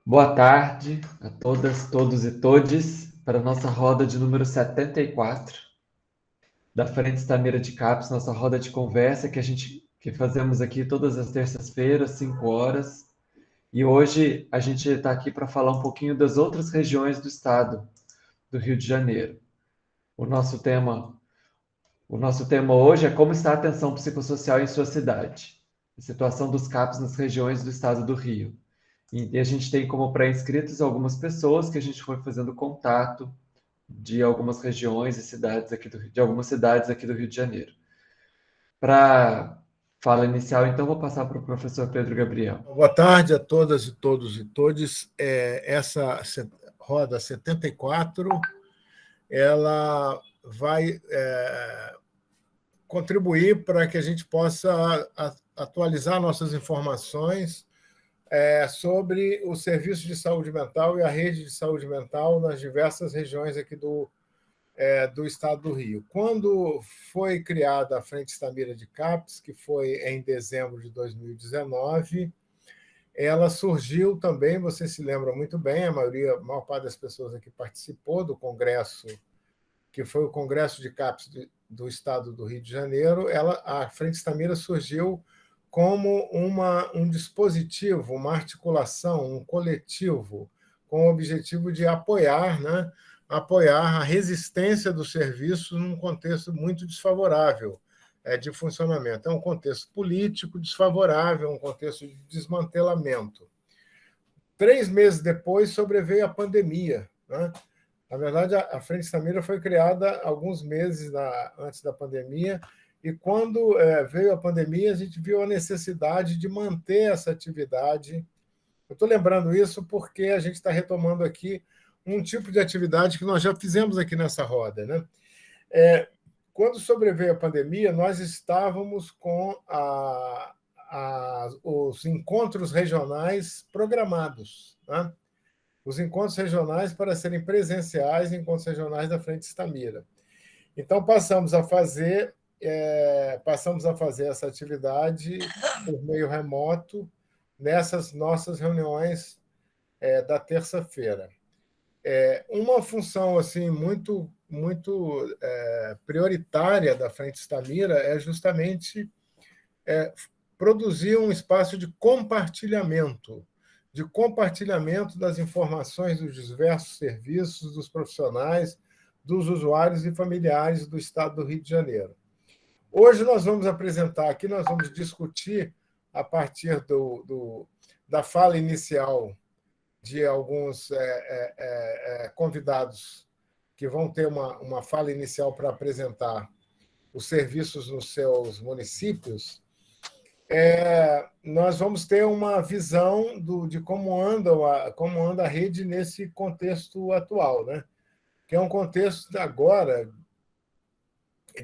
Boa tarde a todas, todos e todes para a nossa roda de número 74 da Frente Stamira de CAPES, nossa roda de conversa que fazemos aqui todas as terças-feiras, 5 horas. E hoje a gente está aqui para falar um pouquinho das outras regiões do estado do Rio de Janeiro. O nosso tema, o nosso tema hoje é como está a atenção psicossocial em sua cidade, a situação dos CAPES nas regiões do estado do Rio. E a gente tem como pré-inscritos algumas pessoas que a gente foi fazendo contato de algumas regiões e cidades de algumas cidades aqui do Rio de Janeiro. Para fala inicial, então, vou passar para o professor Pedro Gabriel. Boa tarde a todas e todos e todes. Essa roda 74, ela vai contribuir para que a gente possa atualizar nossas informações sobre o serviço de saúde mental e a rede de saúde mental nas diversas regiões aqui do estado do Rio. Quando foi criada a Frente Stamira de CAPES, que foi em dezembro de 2019, ela surgiu também, você se lembra muito bem, a maior parte das pessoas aqui participou do congresso, que foi o Congresso de CAPES do Estado do Rio de Janeiro. A Frente Stamira surgiu como um dispositivo, uma articulação, um coletivo, com o objetivo de apoiar a resistência do serviço num contexto muito desfavorável de funcionamento. É um contexto político desfavorável, um contexto de desmantelamento. 3 meses depois, sobreveio a pandemia. Na verdade, a Frente Stamira foi criada alguns meses antes da pandemia, e quando veio a pandemia, a gente viu a necessidade de manter essa atividade. Eu estou lembrando isso porque a gente está retomando aqui um tipo de atividade que nós já fizemos aqui nessa roda. Quando sobreveio a pandemia, nós estávamos com os encontros regionais programados. Os encontros regionais para serem presenciais, encontros regionais da Frente Stamira. Então, passamos a fazer essa atividade por meio remoto nessas nossas reuniões da terça-feira. Uma função assim muito prioritária da Frente Stamira é justamente produzir um espaço de compartilhamento das informações dos diversos serviços, dos profissionais, dos usuários e familiares do Estado do Rio de Janeiro. Hoje nós vamos apresentar aqui, nós vamos discutir, a partir da fala inicial de alguns convidados que vão ter uma fala inicial para apresentar os serviços nos seus municípios, nós vamos ter uma visão de como anda a rede nesse contexto atual, que é um contexto agora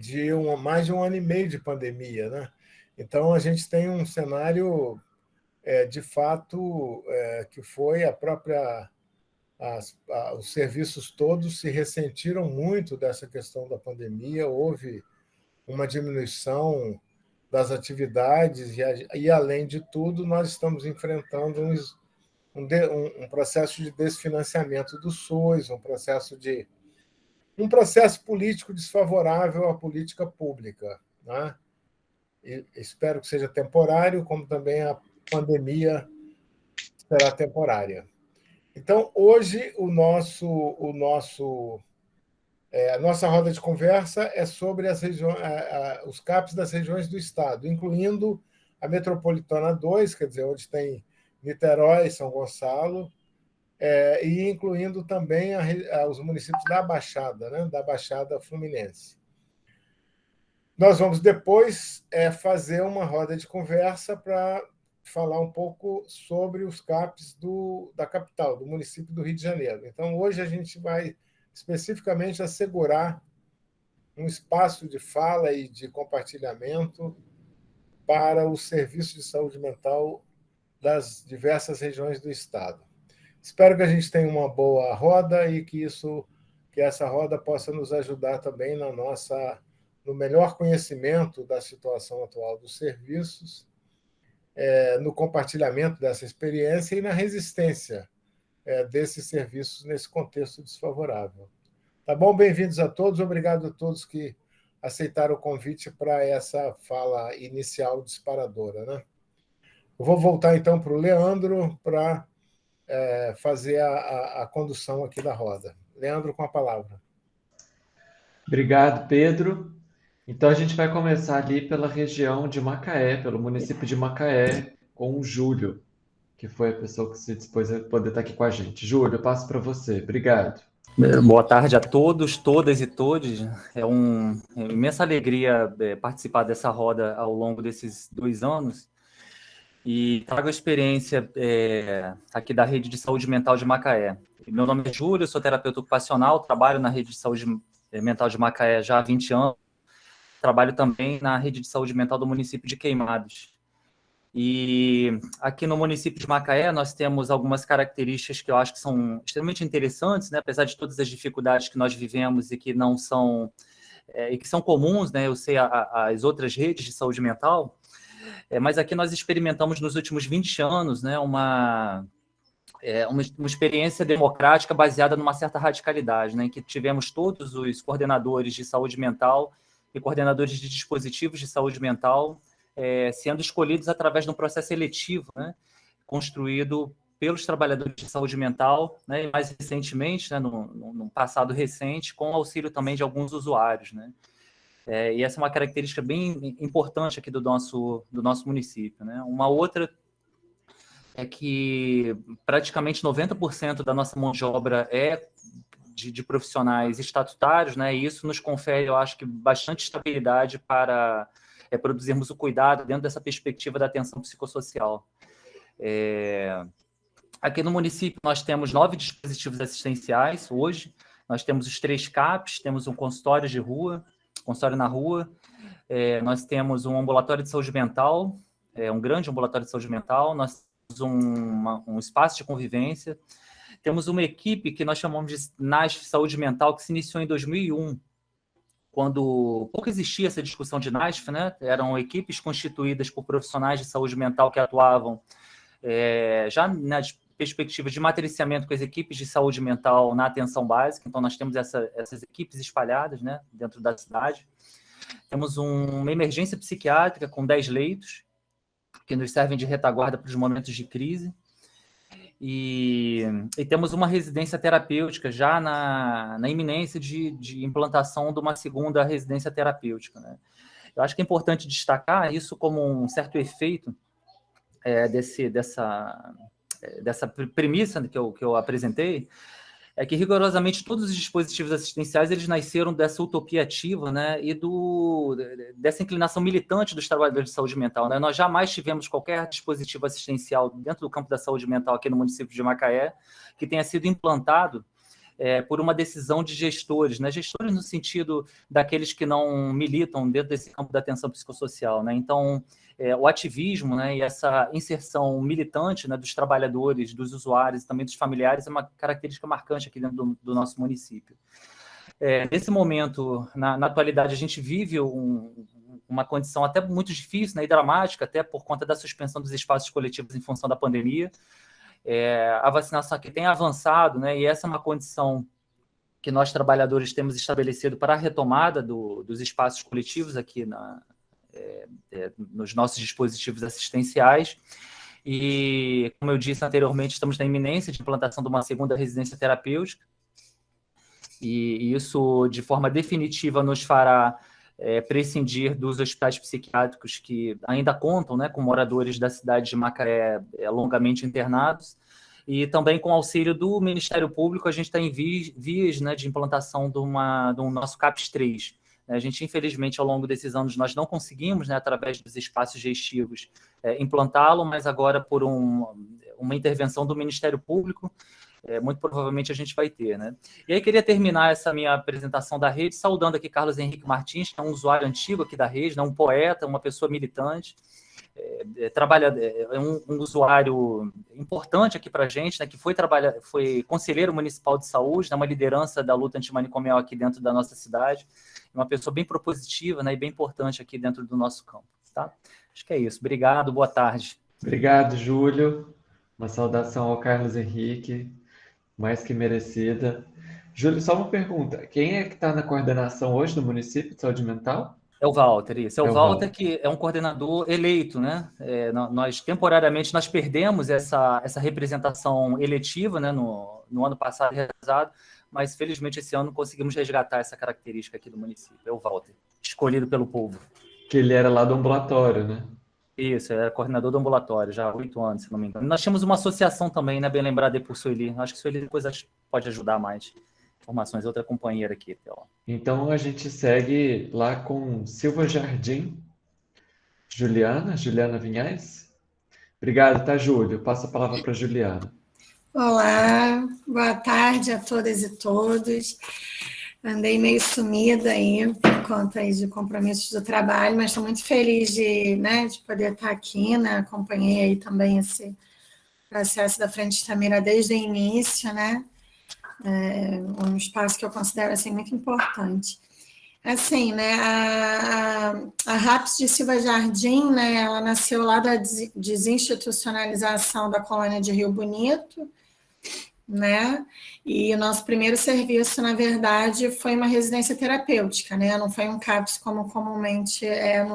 de mais de 1 ano e meio de pandemia. Então, a gente tem um cenário, de fato, que foi os serviços todos se ressentiram muito dessa questão da pandemia, houve uma diminuição das atividades e, além de tudo, nós estamos enfrentando um processo de desfinanciamento do SUS, um processo político desfavorável à política pública. E espero que seja temporário, como também a pandemia será temporária. Então, hoje, a nossa roda de conversa é sobre os CAPs das regiões do Estado, incluindo a Metropolitana 2, quer dizer, onde tem Niterói e São Gonçalo, e incluindo também os municípios da Baixada Fluminense. Nós vamos depois fazer uma roda de conversa para falar um pouco sobre os CAPs da capital, do município do Rio de Janeiro. Então, hoje a gente vai especificamente assegurar um espaço de fala e de compartilhamento para o serviço de saúde mental das diversas regiões do Estado. Espero que a gente tenha uma boa roda e que essa roda possa nos ajudar também no melhor conhecimento da situação atual dos serviços, no compartilhamento dessa experiência e na resistência desses serviços nesse contexto desfavorável. Tá bom? Bem-vindos a todos. Obrigado a todos que aceitaram o convite para essa fala inicial disparadora, né? Eu vou voltar, então, para o Leandro para fazer a condução aqui da roda. Leandro, com a palavra. Obrigado, Pedro. Então, a gente vai começar ali pela região de Macaé, pelo município de Macaé, com o Júlio, que foi a pessoa que se dispôs a poder estar aqui com a gente. Júlio, eu passo para você. Obrigado. Boa tarde a todos, todas e todes. É uma imensa alegria participar dessa roda ao longo desses 2 anos e trago a experiência aqui da Rede de Saúde Mental de Macaé. Meu nome é Júlio, sou terapeuta ocupacional, trabalho na Rede de Saúde Mental de Macaé já há 20 anos, trabalho também na Rede de Saúde Mental do município de Queimados. E aqui no município de Macaé nós temos algumas características que eu acho que são extremamente interessantes, né? Apesar de todas as dificuldades que nós vivemos e que não são e que são comuns, né? Eu sei as outras redes de saúde mental, mas aqui nós experimentamos nos últimos 20 anos, né? Uma experiência democrática baseada numa certa radicalidade, né? Em que tivemos todos os coordenadores de saúde mental e coordenadores de dispositivos de saúde mental sendo escolhidos através de um processo seletivo, né, construído pelos trabalhadores de saúde mental, né, e mais recentemente, né, num passado recente, com o auxílio também de alguns usuários, né. E essa é uma característica bem importante aqui do nosso município, né. Uma outra é que praticamente 90% da nossa mão de obra é de profissionais estatutários, né, e isso nos confere, eu acho que, bastante estabilidade para produzirmos o cuidado dentro dessa perspectiva da atenção psicossocial. Aqui no município nós temos 9 dispositivos assistenciais hoje, nós temos os 3 CAPs, temos um consultório de rua, consultório na rua, nós temos um ambulatório de saúde mental, um grande ambulatório de saúde mental, nós temos um espaço de convivência, temos uma equipe que nós chamamos de NASF Saúde Mental, que se iniciou em 2001, quando pouco existia essa discussão de NASF, né? Eram equipes constituídas por profissionais de saúde mental que atuavam já nas perspectivas de matriciamento com as equipes de saúde mental na atenção básica. Então, nós temos essas equipes espalhadas, né, dentro da cidade. Temos uma emergência psiquiátrica com 10 leitos, que nos servem de retaguarda para os momentos de crise. E temos uma residência terapêutica já na iminência de implantação de uma segunda residência terapêutica, né? Eu acho que é importante destacar isso como um certo efeito dessa premissa que eu apresentei, é que rigorosamente todos os dispositivos assistenciais eles nasceram dessa utopia ativa, né, e dessa inclinação militante dos trabalhadores de saúde mental, né? Nós jamais tivemos qualquer dispositivo assistencial dentro do campo da saúde mental aqui no município de Macaé que tenha sido implantado por uma decisão de gestores, né? Gestores no sentido daqueles que não militam dentro desse campo da atenção psicossocial, né? Então, o ativismo, né, e essa inserção militante, né, dos trabalhadores, dos usuários e também dos familiares é uma característica marcante aqui dentro do nosso município. Nesse momento, na atualidade, a gente vive uma condição até muito difícil, né, e dramática, até por conta da suspensão dos espaços coletivos em função da pandemia. A vacinação aqui tem avançado, né, e essa é uma condição que nós, trabalhadores, temos estabelecido para a retomada dos espaços coletivos aqui nos nossos dispositivos assistenciais. E, como eu disse anteriormente, estamos na iminência de implantação de uma segunda residência terapêutica, e isso, de forma definitiva, nos fará prescindir dos hospitais psiquiátricos que ainda contam, né, com moradores da cidade de Macaé longamente internados, e também com auxílio do Ministério Público, a gente está em vias, né, de implantação do nosso CAPS 3. A gente, infelizmente, ao longo desses anos, nós não conseguimos, né, através dos espaços gestivos, implantá-lo, mas agora, por uma intervenção do Ministério Público, muito provavelmente a gente vai ter, né? E aí queria terminar essa minha apresentação da rede saudando aqui Carlos Henrique Martins, que é um usuário antigo aqui da rede, né, um poeta, uma pessoa militante, um usuário importante aqui para a gente, né, que foi conselheiro municipal de saúde, né, uma liderança da luta antimanicomial aqui dentro da nossa cidade, uma pessoa bem propositiva, né, e bem importante aqui dentro do nosso campo. Tá? Acho que é isso. Obrigado, boa tarde. Obrigado, Júlio. Uma saudação ao Carlos Henrique. mais que merecida. Júlio, só uma pergunta. Quem é que está na coordenação hoje do município de saúde mental? É o Walter, isso. É o É o Walter Walter. que é um coordenador eleito, né? Nós, temporariamente, nós perdemos essa representação eletiva, né, no ano passado, realizado, mas, felizmente, esse ano conseguimos resgatar essa característica aqui do município. É o Walter, escolhido pelo povo. Que ele era lá do ambulatório, né? Isso, é coordenador do ambulatório, já há 8 anos, se não me engano. Nós tínhamos uma associação também, né, bem lembrada por Sueli. Acho que Sueli depois pode ajudar mais. Informações, outra companheira aqui. Então a gente segue lá com Silva Jardim, Juliana Vinhais. Obrigado, tá, Júlio? Passo a palavra para Juliana. Olá, boa tarde a todas e todos. Andei meio sumida aí por conta aí de compromissos do trabalho, mas estou muito feliz de poder estar aqui, né? Acompanhei aí também esse processo da Frente Itamira desde o início, né? Um espaço que eu considero assim, muito importante. Assim, né, a RAPS de Silva Jardim, né, ela nasceu lá da desinstitucionalização da colônia de Rio Bonito, né, e o nosso primeiro serviço, na verdade, foi uma residência terapêutica, né, não foi um CAPS como comumente é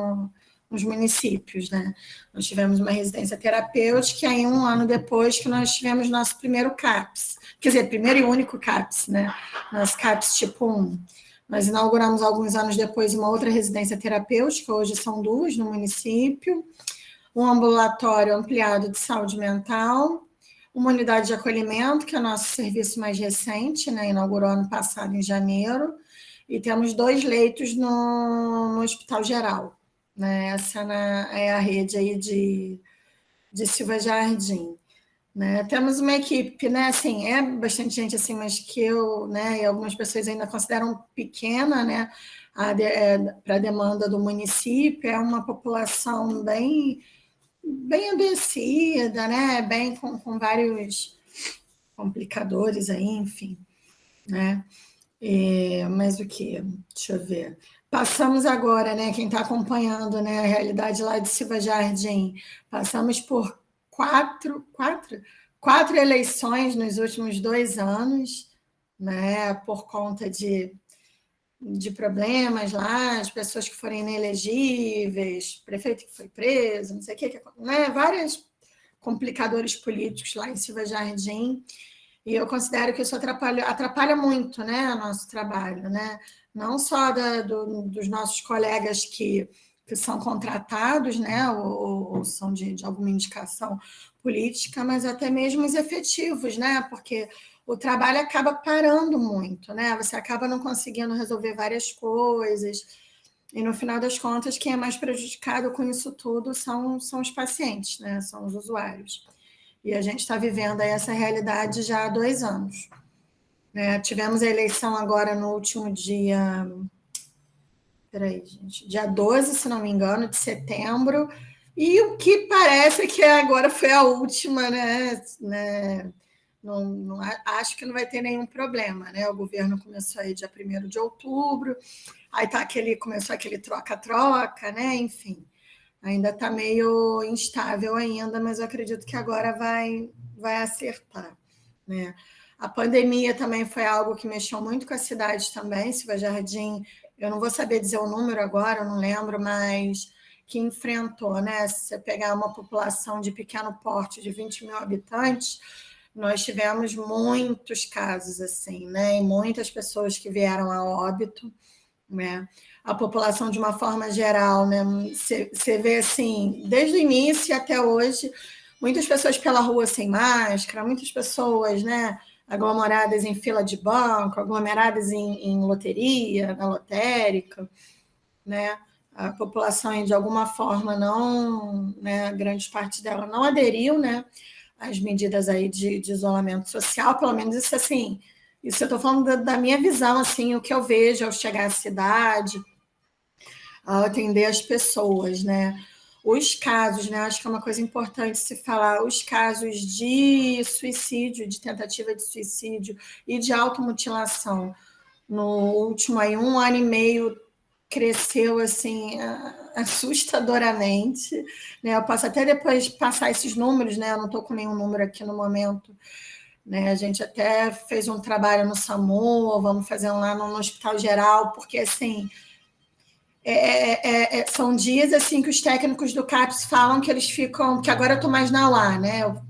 nos municípios, né. Nós tivemos uma residência terapêutica e aí 1 ano depois que nós tivemos nosso primeiro CAPS, quer dizer, primeiro e único CAPS, né, nosso CAPS tipo 1. Nós inauguramos, alguns anos depois, uma outra residência terapêutica, hoje são 2 no município, um ambulatório ampliado de saúde mental, uma unidade de acolhimento, que é o nosso serviço mais recente, né, inaugurou ano passado, em janeiro, e temos 2 leitos no Hospital Geral. Né, essa é a rede aí de Silva Jardim. Né? Temos uma equipe, né? Assim, é bastante gente, assim, mas que eu, né, e algumas pessoas ainda consideram pequena, né, para a demanda do município. É uma população bem adoecida, né, bem com vários complicadores aí, enfim, né? Mas o que? Deixa eu ver. Passamos agora, né, quem está acompanhando, né, a realidade lá de Silva Jardim, passamos por quatro eleições nos últimos 2 anos, né, por conta de problemas lá, as pessoas que foram inelegíveis, prefeito que foi preso, não sei o que, né, vários complicadores políticos lá em Silva Jardim, e eu considero que isso atrapalha muito, né, o nosso trabalho, né, não só dos nossos colegas que são contratados, né, ou são de alguma indicação política, mas até mesmo os efetivos, né, porque o trabalho acaba parando muito, né, você acaba não conseguindo resolver várias coisas, e no final das contas, quem é mais prejudicado com isso tudo são os pacientes, né, são os usuários. E a gente está vivendo aí essa realidade já há 2 anos. Tivemos a eleição agora no último dia... dia 12, se não me engano, de setembro, e o que parece que agora foi a última, né? Não, acho que não vai ter nenhum problema, né? O governo começou aí dia 1º de outubro, aí começou aquele troca-troca, né? Enfim, ainda está meio instável ainda, mas eu acredito que agora vai acertar, né? A pandemia também foi algo que mexeu muito com a cidade também, Silva Jardim, eu não vou saber dizer o número agora, eu não lembro, mas que enfrentou, né? Se você pegar uma população de pequeno porte de 20 mil habitantes, nós tivemos muitos casos assim, né? E muitas pessoas que vieram a óbito, né? A população, de uma forma geral, né? Você vê assim, desde o início até hoje, muitas pessoas pela rua sem máscara, muitas pessoas, né, aglomeradas em fila de banco, aglomeradas em loteria, na lotérica, né? A população, de alguma forma, não, né, grande parte dela não aderiu, né, às medidas aí de isolamento social, pelo menos isso, assim, isso eu estou falando da minha visão, assim, o que eu vejo ao chegar à cidade, ao atender as pessoas, né? Os casos, né? Acho que é uma coisa importante se falar, os casos de suicídio, de tentativa de suicídio e de automutilação. No último aí, 1 ano e meio, cresceu assim assustadoramente, né? Eu posso até depois passar esses números, né? Eu não estou com nenhum número aqui no momento né? A gente até fez um trabalho no SAMU, vamos fazer um lá no Hospital Geral, porque, assim, são dias assim que os técnicos do CAPS falam que eles ficam, que agora eu estou mais na UA, né? Eu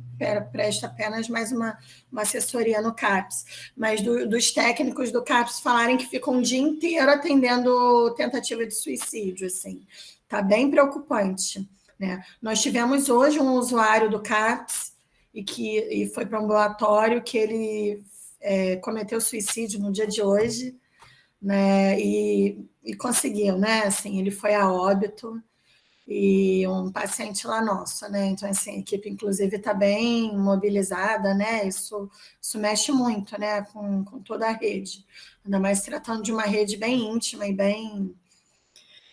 presto apenas mais uma assessoria no CAPS, mas dos técnicos do CAPS falarem que ficam um dia inteiro atendendo tentativa de suicídio, assim, tá bem preocupante, né? Nós tivemos hoje um usuário do CAPS e foi para o ambulatório que ele cometeu suicídio no dia de hoje, né? E conseguiu, né? Assim, ele foi a óbito e um paciente lá nosso, né? Então, assim, a equipe, inclusive, está bem mobilizada, né? Isso mexe muito, né? Com toda a rede, ainda mais se tratando de uma rede bem íntima e bem,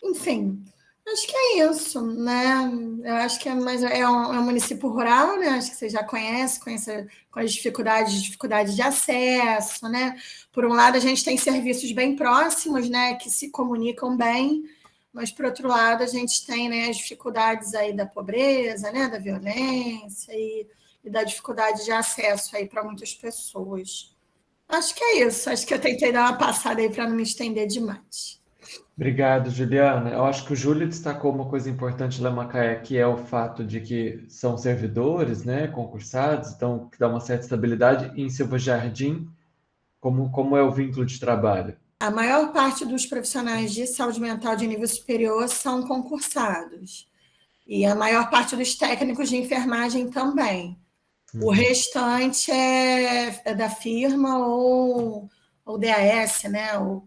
enfim. Acho que é isso, né? Eu acho que é um município rural, né? Acho que você já conhece com as dificuldades de acesso, né? Por um lado, a gente tem serviços bem próximos, né? Que se comunicam bem, mas, por outro lado, a gente tem, né, as dificuldades aí da pobreza, né? Da violência e da dificuldade de acesso aí para muitas pessoas. Acho que é isso. Acho que eu tentei dar uma passada aí para não me estender demais. Obrigado, Juliana. Eu acho que o Júlio destacou uma coisa importante lá em Macaé, que é o fato de que são servidores, né, concursados, então que dá uma certa estabilidade. E em Silva Jardim, como é o vínculo de trabalho? A maior parte dos profissionais de saúde mental de nível superior são concursados. E a maior parte dos técnicos de enfermagem também. O restante é da firma ou DAS, né? O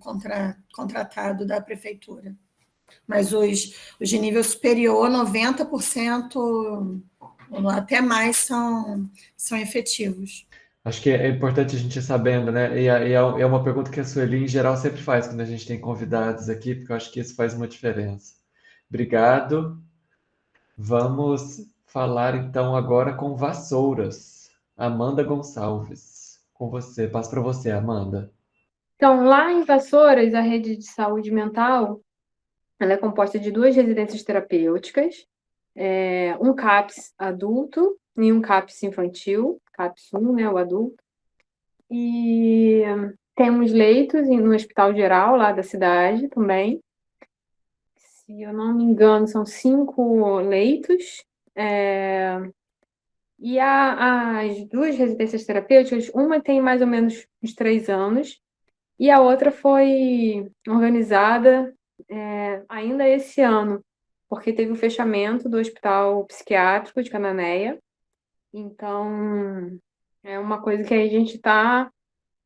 contratado da prefeitura. Mas os de nível superior, 90%, ou até mais, são efetivos. Acho que é importante a gente ir sabendo, né? E é uma pergunta que a Sueli, em geral, sempre faz quando a gente tem convidados aqui, porque eu acho que isso faz uma diferença. Obrigado. Vamos falar então agora com Vassouras. Amanda Gonçalves, com você. Passo para você, Amanda. Então, lá em Vassouras, a rede de saúde mental, ela é composta de 2 residências terapêuticas, um CAPS adulto e um CAPS infantil, CAPS 1, né, o adulto. E temos leitos no Hospital Geral, lá da cidade também. Se eu não me engano, são 5 leitos. E as 2 residências terapêuticas, uma tem mais ou menos uns 3 anos, e a outra foi organizada ainda esse ano, porque teve o fechamento do Hospital Psiquiátrico de Cananéia. Então, é uma coisa que a gente está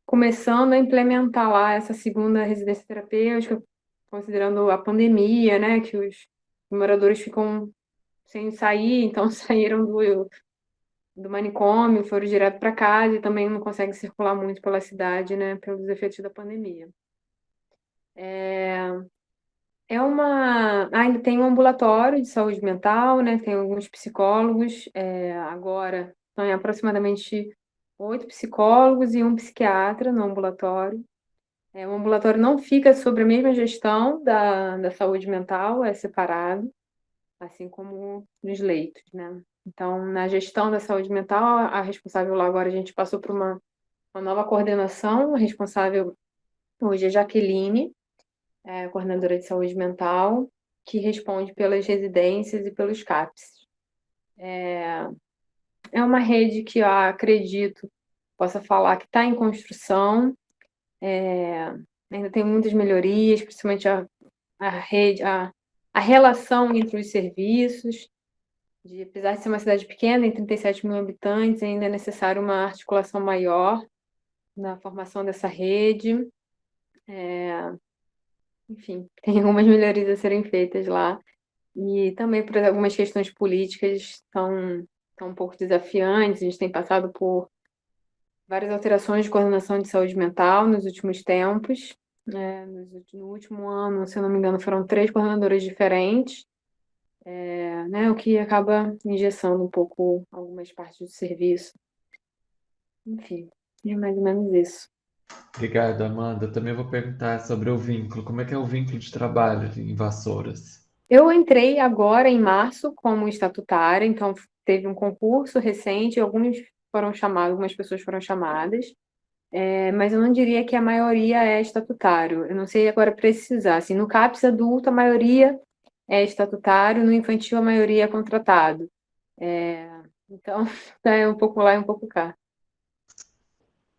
começando a implementar lá, essa segunda residência terapêutica, considerando a pandemia, né, que os moradores ficam sem sair, então saíram do manicômio, foram direto para casa e também não conseguem circular muito pela cidade, né, pelos efeitos da pandemia. Ainda tem um ambulatório de saúde mental, né, tem alguns psicólogos, agora são aproximadamente 8 psicólogos e um psiquiatra no ambulatório. O ambulatório não fica sob a mesma gestão da saúde mental, é separado, assim como nos leitos, né? Então, na gestão da saúde mental, a responsável lá agora, a gente passou por uma nova coordenação, a responsável hoje é Jaqueline, coordenadora de saúde mental, que responde pelas residências e pelos CAPs. É uma rede que eu acredito possa falar que está em construção, ainda tem muitas melhorias, principalmente a rede, a relação entre os serviços. Apesar de ser uma cidade pequena, em 37 mil habitantes, ainda é necessário uma articulação maior na formação dessa rede. Enfim, tem algumas melhorias a serem feitas lá. E também por algumas questões políticas estão um pouco desafiantes. A gente tem passado por várias alterações de coordenação de saúde mental nos últimos tempos. No último ano, se eu não me engano, foram 3 coordenadoras diferentes, né, o que acaba engessando um pouco algumas partes do serviço. Enfim, é mais ou menos isso. Obrigado, Amanda. Eu também vou perguntar sobre o vínculo. Como é que é o vínculo de trabalho em Vassouras? Eu entrei agora em março como estatutária, então teve um concurso recente, alguns foram chamadas, algumas pessoas foram chamadas, mas eu não diria que a maioria é estatutário. Eu não sei agora precisar. Assim, no CAPS adulto, a maioria é estatutário, no infantil, a maioria é contratado. Então, é um pouco lá e um pouco cá.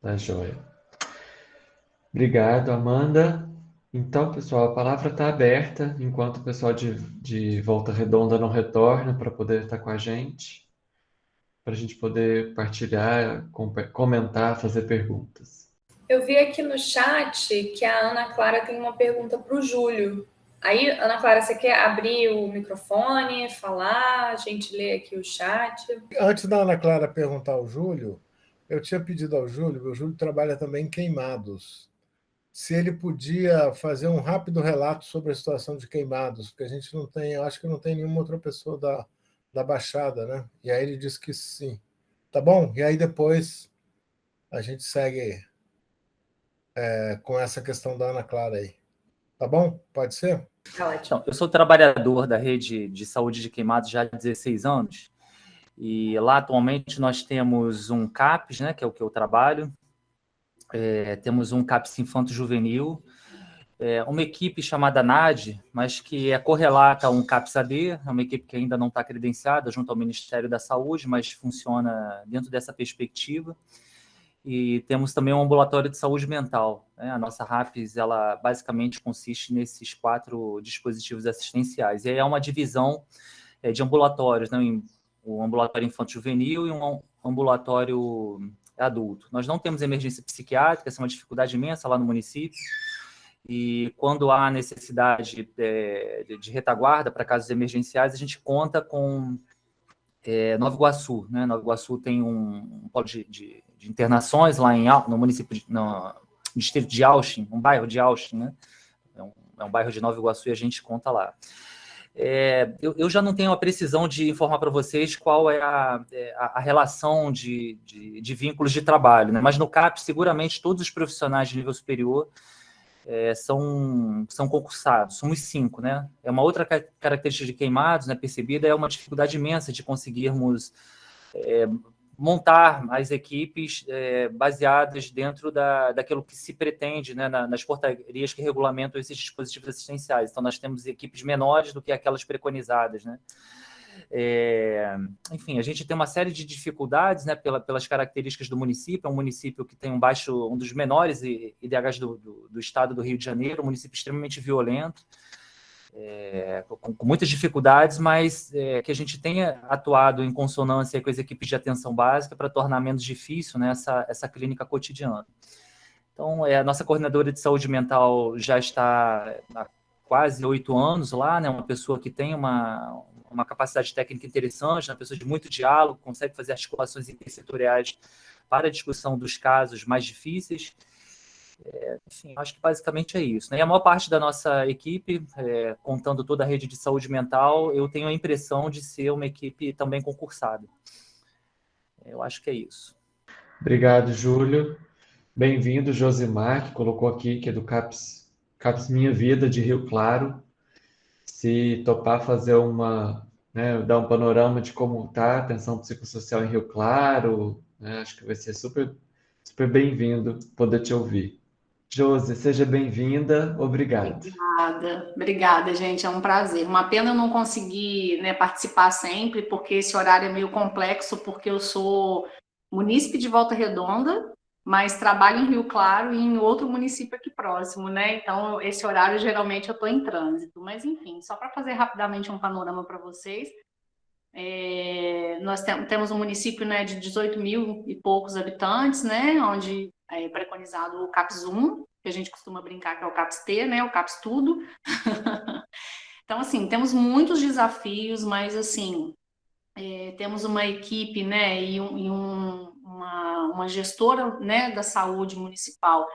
Tá joia. Obrigado, Amanda. Então, pessoal, a palavra está aberta enquanto o pessoal de Volta Redonda não retorna para poder estar com a gente, para a gente poder partilhar, comentar, fazer perguntas. Eu vi aqui no chat que a Ana Clara tem uma pergunta para o Júlio. Aí, Ana Clara, você quer abrir o microfone, falar, a gente lê aqui o chat? Antes da Ana Clara perguntar ao Júlio, eu tinha pedido ao Júlio, o Júlio trabalha também em Queimados, se ele podia fazer um rápido relato sobre a situação de Queimados, porque a gente não tem, acho que não tem nenhuma outra pessoa da Baixada, né? E aí ele disse que sim. Tá bom? E aí depois a gente segue com essa questão da Ana Clara aí. Tá bom? Pode ser? Tá ótimo. Então, eu sou trabalhador da rede de saúde de Queimados já há 16 anos, e lá atualmente nós temos um CAPS, né, que é o que eu trabalho, temos um CAPS infanto-juvenil, uma equipe chamada NAD, mas que é correlata a um CAPS-AD, é uma equipe que ainda não está credenciada junto ao Ministério da Saúde, mas funciona dentro dessa perspectiva. E temos também um ambulatório de saúde mental, né? A nossa RAPS, ela basicamente consiste nesses 4 dispositivos assistenciais. E aí é uma divisão de ambulatórios, né? Um ambulatório infanto-juvenil e um ambulatório adulto. Nós não temos emergência psiquiátrica, essa é uma dificuldade imensa lá no município. E quando há necessidade de retaguarda para casos emergenciais, a gente conta com Nova Iguaçu, né? Nova Iguaçu tem um polo de internações lá no município, no distrito de Auschwitz, um bairro de Auschwitz, né? É um bairro de Nova Iguaçu e a gente conta lá. Eu já não tenho a precisão de informar para vocês qual é a relação de vínculos de trabalho, né? Mas no CAPS, seguramente, todos os profissionais de nível superior são concursados, somos 5, né? É uma outra característica de Queimados, né, percebida, é uma dificuldade imensa de conseguirmos montar as equipes baseadas dentro daquilo que se pretende, né, nas portarias que regulamentam esses dispositivos assistenciais. Então, nós temos equipes menores do que aquelas preconizadas, né? Enfim, a gente tem uma série de dificuldades, né, pelas características do município. É um município que tem um dos menores IDHs do estado do Rio de Janeiro, um município extremamente violento, com muitas dificuldades, mas que a gente tenha atuado em consonância com as equipes de atenção básica para tornar menos difícil, né, essa clínica cotidiana. Então, a nossa coordenadora de saúde mental já está há quase 8 anos lá, né, uma pessoa que tem uma capacidade técnica interessante, uma pessoa de muito diálogo, consegue fazer articulações intersetoriais para a discussão dos casos mais difíceis. Enfim, acho que basicamente é isso, né? E a maior parte da nossa equipe, contando toda a rede de saúde mental, eu tenho a impressão de ser uma equipe também concursada. Eu acho que é isso. Obrigado, Júlio. Bem-vindo, Josimar, que colocou aqui que é do CAPS Minha Vida, de Rio Claro. Se topar fazer dar um panorama de como está a atenção psicossocial em Rio Claro, né? Acho que vai ser super, super bem-vindo poder te ouvir. Josi, seja bem-vinda, obrigado. Obrigada, gente, é um prazer. Uma pena eu não conseguir, né, participar sempre, porque esse horário é meio complexo, porque eu sou munícipe de Volta Redonda, mas trabalho em Rio Claro e em outro município aqui próximo, né? Então, esse horário, geralmente, eu estou em trânsito. Mas, enfim, só para fazer rapidamente um panorama para vocês, nós temos um município, né, de 18 mil e poucos habitantes, né, onde é preconizado o CAPS 1, que a gente costuma brincar que é o CAPS T, né, o CAPS tudo. Então, assim, temos muitos desafios, mas, assim, temos uma equipe, né, e uma gestora, né, da saúde municipal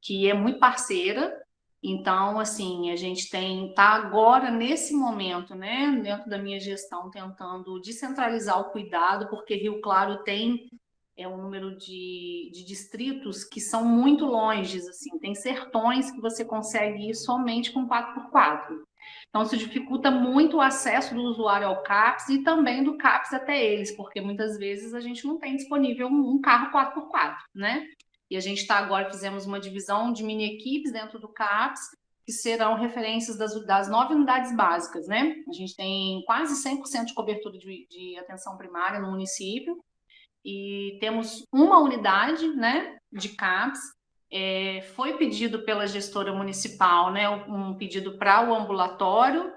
que é muito parceira. Então, assim, a gente está agora, nesse momento, né, dentro da minha gestão, tentando descentralizar o cuidado, porque Rio Claro tem um número de distritos que são muito longes, assim, tem sertões que você consegue ir somente com 4x4. Então, isso dificulta muito o acesso do usuário ao CAPS e também do CAPS até eles, porque muitas vezes a gente não tem disponível um carro 4x4, né? E a gente está agora, fizemos uma divisão de mini equipes dentro do CAPS, que serão referências das 9 unidades básicas, né? A gente tem quase 100% de cobertura de atenção primária no município, e temos uma unidade, né, de CAPS. Foi pedido pela gestora municipal, né, um pedido para o ambulatório.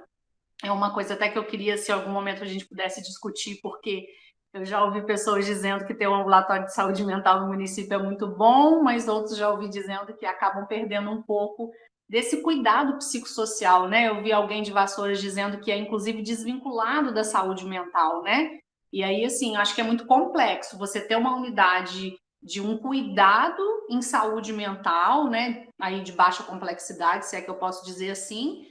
É uma coisa até que eu queria, se em algum momento a gente pudesse discutir, porque eu já ouvi pessoas dizendo que ter um ambulatório de saúde mental no município é muito bom, mas outros já ouvi dizendo que acabam perdendo um pouco desse cuidado psicossocial, né? Eu vi alguém de Vassouras dizendo que é, inclusive, desvinculado da saúde mental, né? E aí, assim, acho que é muito complexo você ter uma unidade de um cuidado em saúde mental, né? Aí de baixa complexidade, se é que eu posso dizer assim,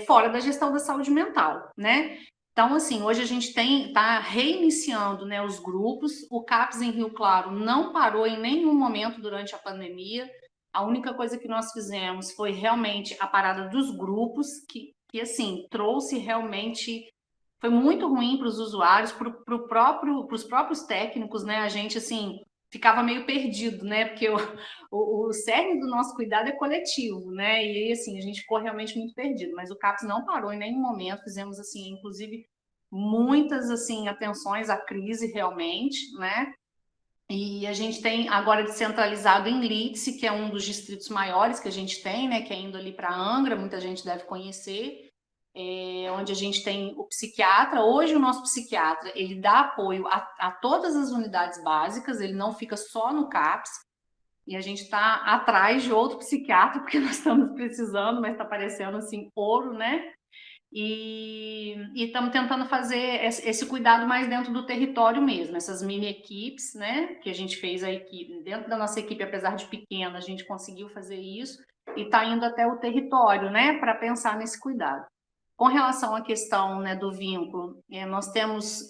fora da gestão da saúde mental, né? Então, assim, hoje a gente está reiniciando, né, os grupos. O CAPS em Rio Claro não parou em nenhum momento durante a pandemia. A única coisa que nós fizemos foi realmente a parada dos grupos, que assim, trouxe realmente... Foi muito ruim para os usuários, para os próprios técnicos, né? A gente, assim, ficava meio perdido, né? Porque o cerne do nosso cuidado é coletivo, né? E aí, assim, a gente ficou realmente muito perdido. Mas o CAPS não parou em nenhum momento. Fizemos, assim, inclusive, muitas, assim, atenções à crise, realmente, né? E a gente tem agora descentralizado em Lídice, que é um dos distritos maiores que a gente tem, né? Que é indo ali para Angra, muita gente deve conhecer. Onde a gente tem o psiquiatra. Hoje o nosso psiquiatra, ele dá apoio a todas as unidades básicas, ele não fica só no CAPS, e a gente está atrás de outro psiquiatra, porque nós estamos precisando, mas está parecendo assim, ouro, né? E estamos tentando fazer esse cuidado mais dentro do território mesmo, essas mini equipes, né? Que a gente fez a equipe, dentro da nossa equipe, apesar de pequena, a gente conseguiu fazer isso, e está indo até o território, né? Para pensar nesse cuidado. Com relação à questão, né, do vínculo, nós temos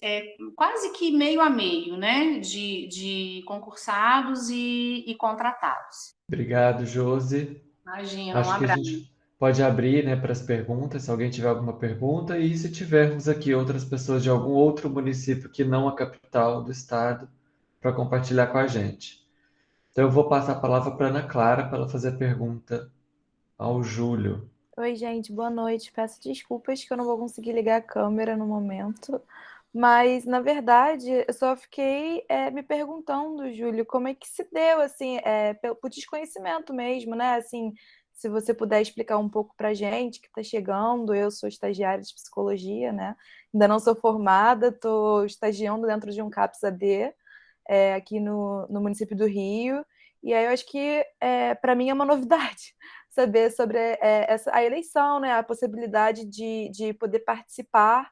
quase que meio a meio, né, de concursados e contratados. Obrigado, Josi. Imagina, um Acho que a abraço. gente pode abrir, né, para as perguntas, se alguém tiver alguma pergunta, e se tivermos aqui outras pessoas de algum outro município que não a capital do estado, para compartilhar com a gente. Então, eu vou passar a palavra para a Ana Clara para ela fazer a pergunta ao Júlio. Oi, gente, boa noite. Peço desculpas que eu não vou conseguir ligar a câmera no momento, mas, na verdade, eu só fiquei me perguntando, Júlio, como é que se deu, assim, por desconhecimento mesmo, né? Assim, se você puder explicar um pouco para a gente que está chegando. Eu sou estagiária de psicologia, né? Ainda não sou formada, estou estagiando dentro de um CAPS-AD aqui no município do Rio, e aí eu acho que, para mim, é uma novidade saber sobre a eleição, né? A possibilidade de poder participar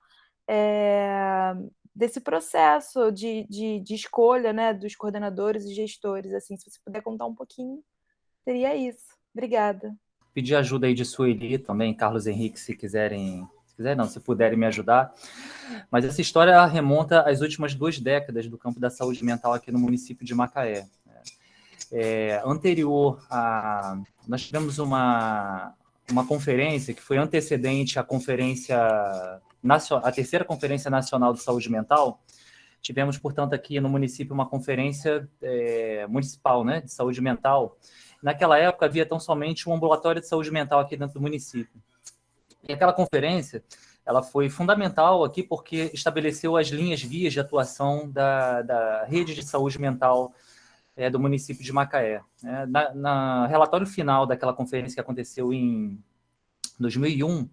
desse processo de escolha, né, dos coordenadores e gestores. Assim, se você puder contar um pouquinho, seria isso. Obrigada. Pedir ajuda aí de Sueli também, Carlos Henrique, se puderem me ajudar. Mas essa história remonta às últimas 2 décadas do campo da saúde mental aqui no município de Macaé. Anterior a... Nós tivemos uma conferência que foi antecedente à conferência a terceira Conferência Nacional de Saúde Mental. Tivemos, portanto, aqui no município uma conferência municipal, né, de saúde mental. Naquela época havia tão somente um ambulatório de saúde mental aqui dentro do município. E aquela conferência, ela foi fundamental aqui porque estabeleceu as linhas-guias de atuação da rede de saúde mental do município de Macaé. Na relatório final daquela conferência que aconteceu em 2001,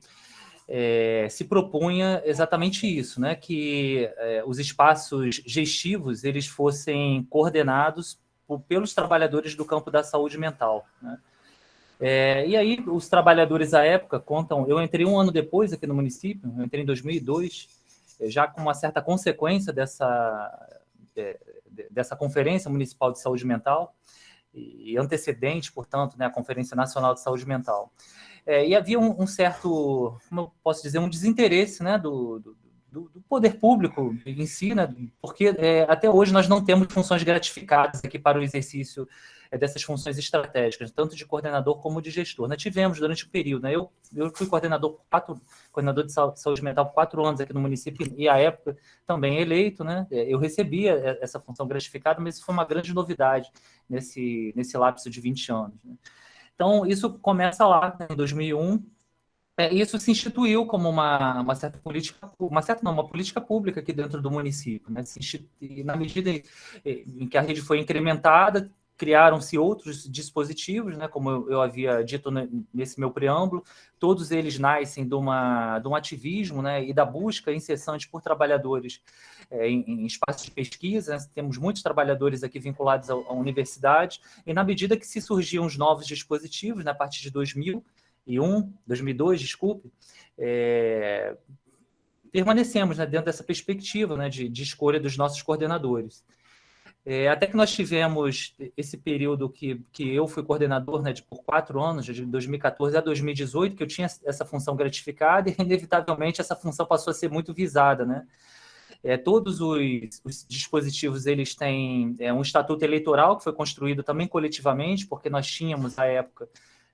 se propunha exatamente isso, né, que os espaços gestivos eles fossem coordenados pelos trabalhadores do campo da saúde mental, né? E aí os trabalhadores à época contam... Eu entrei 1 ano depois aqui no município, eu entrei em 2002, já com uma certa consequência dessa Conferência Municipal de Saúde Mental, e antecedente, portanto, né, a Conferência Nacional de Saúde Mental. E havia um certo, como eu posso dizer, um desinteresse, né, do poder público em si, né? Porque até hoje nós não temos funções gratificadas aqui para o exercício dessas funções estratégicas, tanto de coordenador como de gestor. Nós tivemos durante o período, né? Eu fui coordenador de saúde mental por 4 anos aqui no município, e à época também eleito, né? Eu recebia essa função gratificada, mas isso foi uma grande novidade nesse lapso de 20 anos. Né? Então, isso começa lá, né, em 2001. Isso se instituiu como uma certa política, uma política pública aqui dentro do município. Né? E na medida em que a rede foi incrementada, criaram-se outros dispositivos, né? Como eu havia dito nesse meu preâmbulo, todos eles nascem de um ativismo, né? E da busca incessante por trabalhadores em espaços de pesquisa. Né? Temos muitos trabalhadores aqui vinculados à universidade, e na medida que se surgiam os novos dispositivos, né? A partir de 2002, desculpe, permanecemos, né, dentro dessa perspectiva, né, de escolha dos nossos coordenadores. Até que nós tivemos esse período que eu fui coordenador, né, por 4 anos, de 2014 a 2018, que eu tinha essa função gratificada, e inevitavelmente essa função passou a ser muito visada, né? Todos os dispositivos, eles têm um estatuto eleitoral que foi construído também coletivamente, porque nós tínhamos, à época,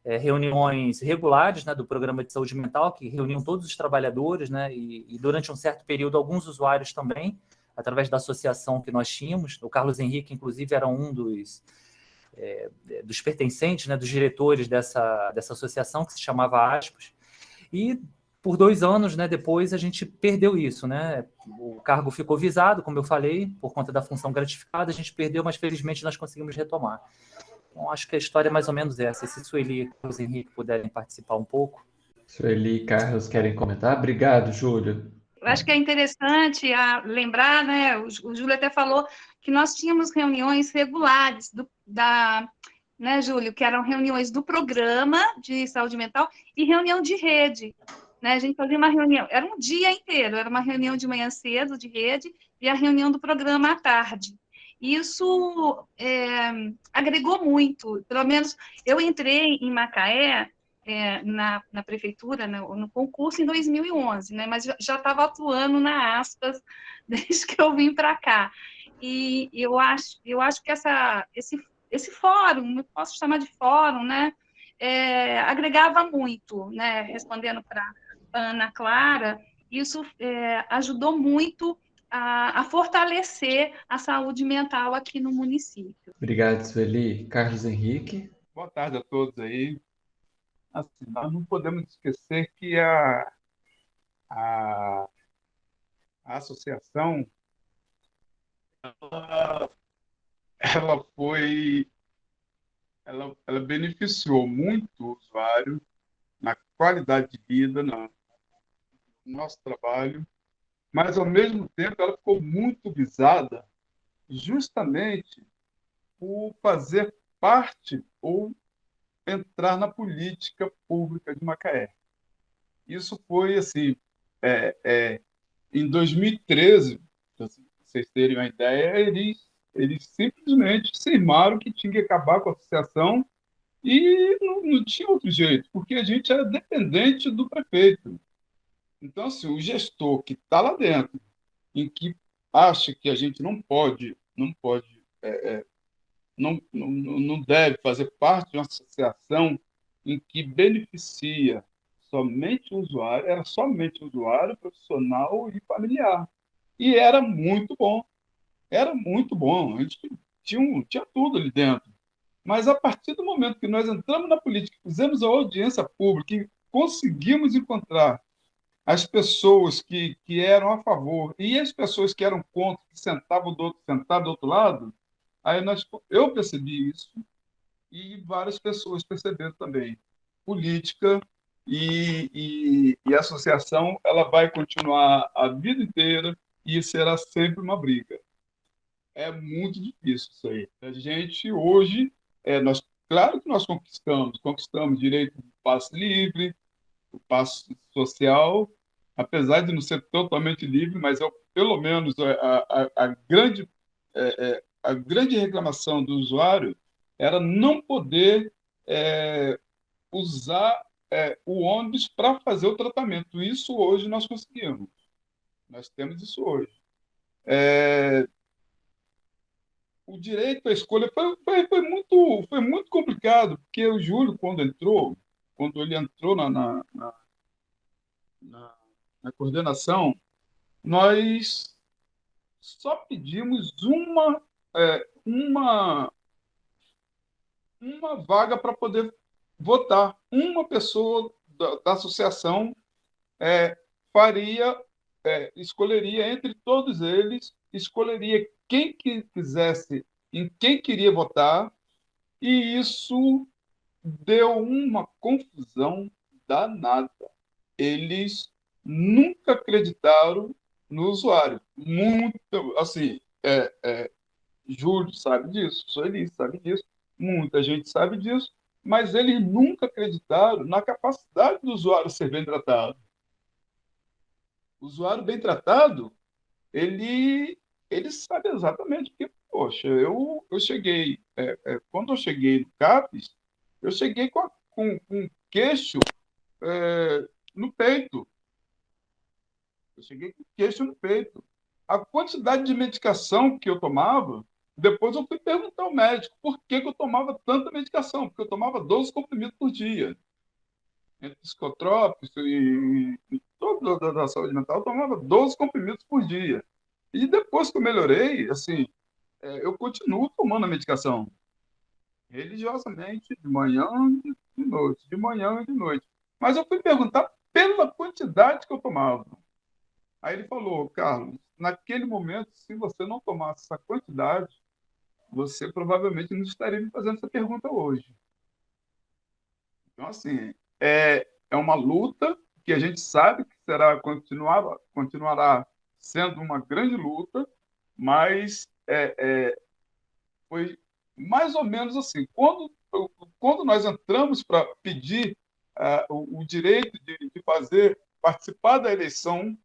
reuniões regulares, né, do Programa de Saúde Mental, que reuniam todos os trabalhadores, né, e durante um certo período alguns usuários também, através da associação que nós tínhamos. O Carlos Henrique, inclusive, era um dos pertencentes, né, dos diretores dessa associação, que se chamava Aspas. E por 2 anos, né, depois a gente perdeu isso, né? O cargo ficou visado, como eu falei, por conta da função gratificada, a gente perdeu, mas felizmente nós conseguimos retomar. Então, acho que a história é mais ou menos essa. Se Sueli e Carlos Henrique puderem participar um pouco. Sueli e Carlos querem comentar? Obrigado, Júlio. Eu acho que é interessante lembrar, né? O Júlio até falou que nós tínhamos reuniões regulares né, Júlio, que eram reuniões do programa de saúde mental e reunião de rede. Né? A gente fazia uma reunião, era um dia inteiro, era uma reunião de manhã cedo de rede e a reunião do programa à tarde. Isso agregou muito. Pelo menos eu entrei em Macaé na prefeitura, no concurso, em 2011, né? Mas já estava atuando na Aspas desde que eu vim para cá. E eu acho que esse fórum, não posso chamar de fórum, né? Agregava muito, né? Respondendo para a Ana Clara, isso ajudou muito a fortalecer a saúde mental aqui no município. Obrigado, Sueli. Carlos Henrique. Boa tarde a todos aí. Assim, nós não podemos esquecer que a associação ela beneficiou muito o usuário na qualidade de vida, no nosso trabalho, mas, ao mesmo tempo, ela ficou muito visada justamente por fazer parte ou entrar na política pública de Macaé. Isso foi, assim, em 2013, para vocês terem uma ideia, eles simplesmente cismaram que tinha que acabar com a associação e não tinha outro jeito, porque a gente era dependente do prefeito. Então, assim, o gestor que está lá dentro, em que acha que a gente não deve fazer parte de uma associação em que beneficia somente o usuário, era somente o usuário, profissional e familiar. E era muito bom. Era muito bom. A gente tinha tudo ali dentro. Mas, a partir do momento que nós entramos na política, fizemos a audiência pública e conseguimos encontrar as pessoas que eram a favor e as pessoas que eram contra, que sentavam do outro lado, aí eu percebi isso e várias pessoas perceberam também. Política e a associação, ela vai continuar a vida inteira e será sempre uma briga. É muito difícil isso aí. A gente, hoje, claro que nós conquistamos direito do passe livre, o passe social, apesar de não ser totalmente livre, mas pelo menos a grande reclamação do usuário era não poder usar o ônibus para fazer o tratamento. Isso hoje nós conseguimos. Nós temos isso hoje. O direito à escolha foi muito complicado, porque o Júlio, quando ele entrou na coordenação, nós só pedimos uma vaga para poder votar. Uma pessoa da associação escolheria entre todos eles, escolheria quem que quisesse, em quem queria votar, e isso deu uma confusão danada. Eles nunca acreditaram no usuário. Muito, assim, Júlio sabe disso, Sueli sabe disso, muita gente sabe disso, mas eles nunca acreditaram na capacidade do usuário ser bem tratado. O usuário bem tratado, ele sabe exatamente, porque, poxa, eu cheguei, quando eu cheguei no CAPES, eu cheguei com um queixo no peito. Eu cheguei com queixo no peito. A quantidade de medicação que eu tomava, depois eu fui perguntar ao médico por que eu tomava tanta medicação, porque eu tomava 12 comprimidos por dia. Entre psicotrópicos e toda da saúde mental, eu tomava 12 comprimidos por dia. E depois que eu melhorei, assim, eu continuo tomando a medicação religiosamente, de manhã e de noite, de manhã e de noite. Mas eu fui perguntar pela quantidade que eu tomava. Aí ele falou: Carlos, naquele momento, se você não tomasse essa quantidade, você provavelmente não estaria me fazendo essa pergunta hoje. Então, assim, é uma luta que a gente sabe que continuará sendo uma grande luta, mas foi mais ou menos assim. Quando nós entramos para pedir o direito de participar da eleição,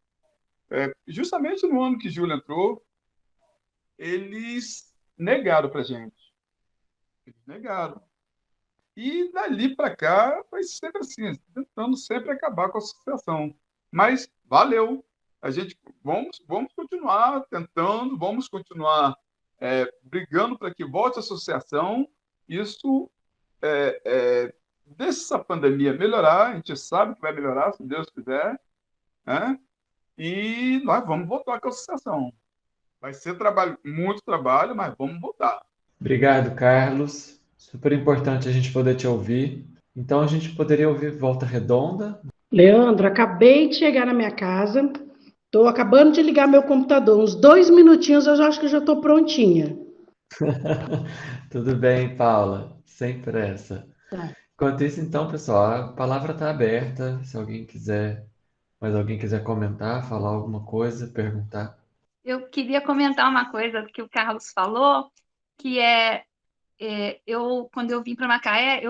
justamente no ano que Júlio entrou, eles negaram para a gente. Eles negaram. E dali para cá foi sempre assim, tentando sempre acabar com a associação. Mas valeu. A gente vamos continuar tentando, vamos continuar brigando para que volte a associação. Isso, dessa pandemia melhorar, a gente sabe que vai melhorar, se Deus quiser, né? E nós vamos voltar com a associação. Vai ser muito trabalho, mas vamos voltar. Obrigado, Carlos. Super importante a gente poder te ouvir. Então, a gente poderia ouvir Volta Redonda. Leandro, acabei de chegar na minha casa. Estou acabando de ligar meu computador. Uns 2 minutinhos eu já acho que já estou prontinha. Tudo bem, Paula. Sem pressa. Tá. Enquanto isso, então, pessoal, a palavra está aberta. Se alguém quiser comentar, falar alguma coisa, perguntar. Eu queria comentar uma coisa que o Carlos falou, que quando eu vim para Macaé,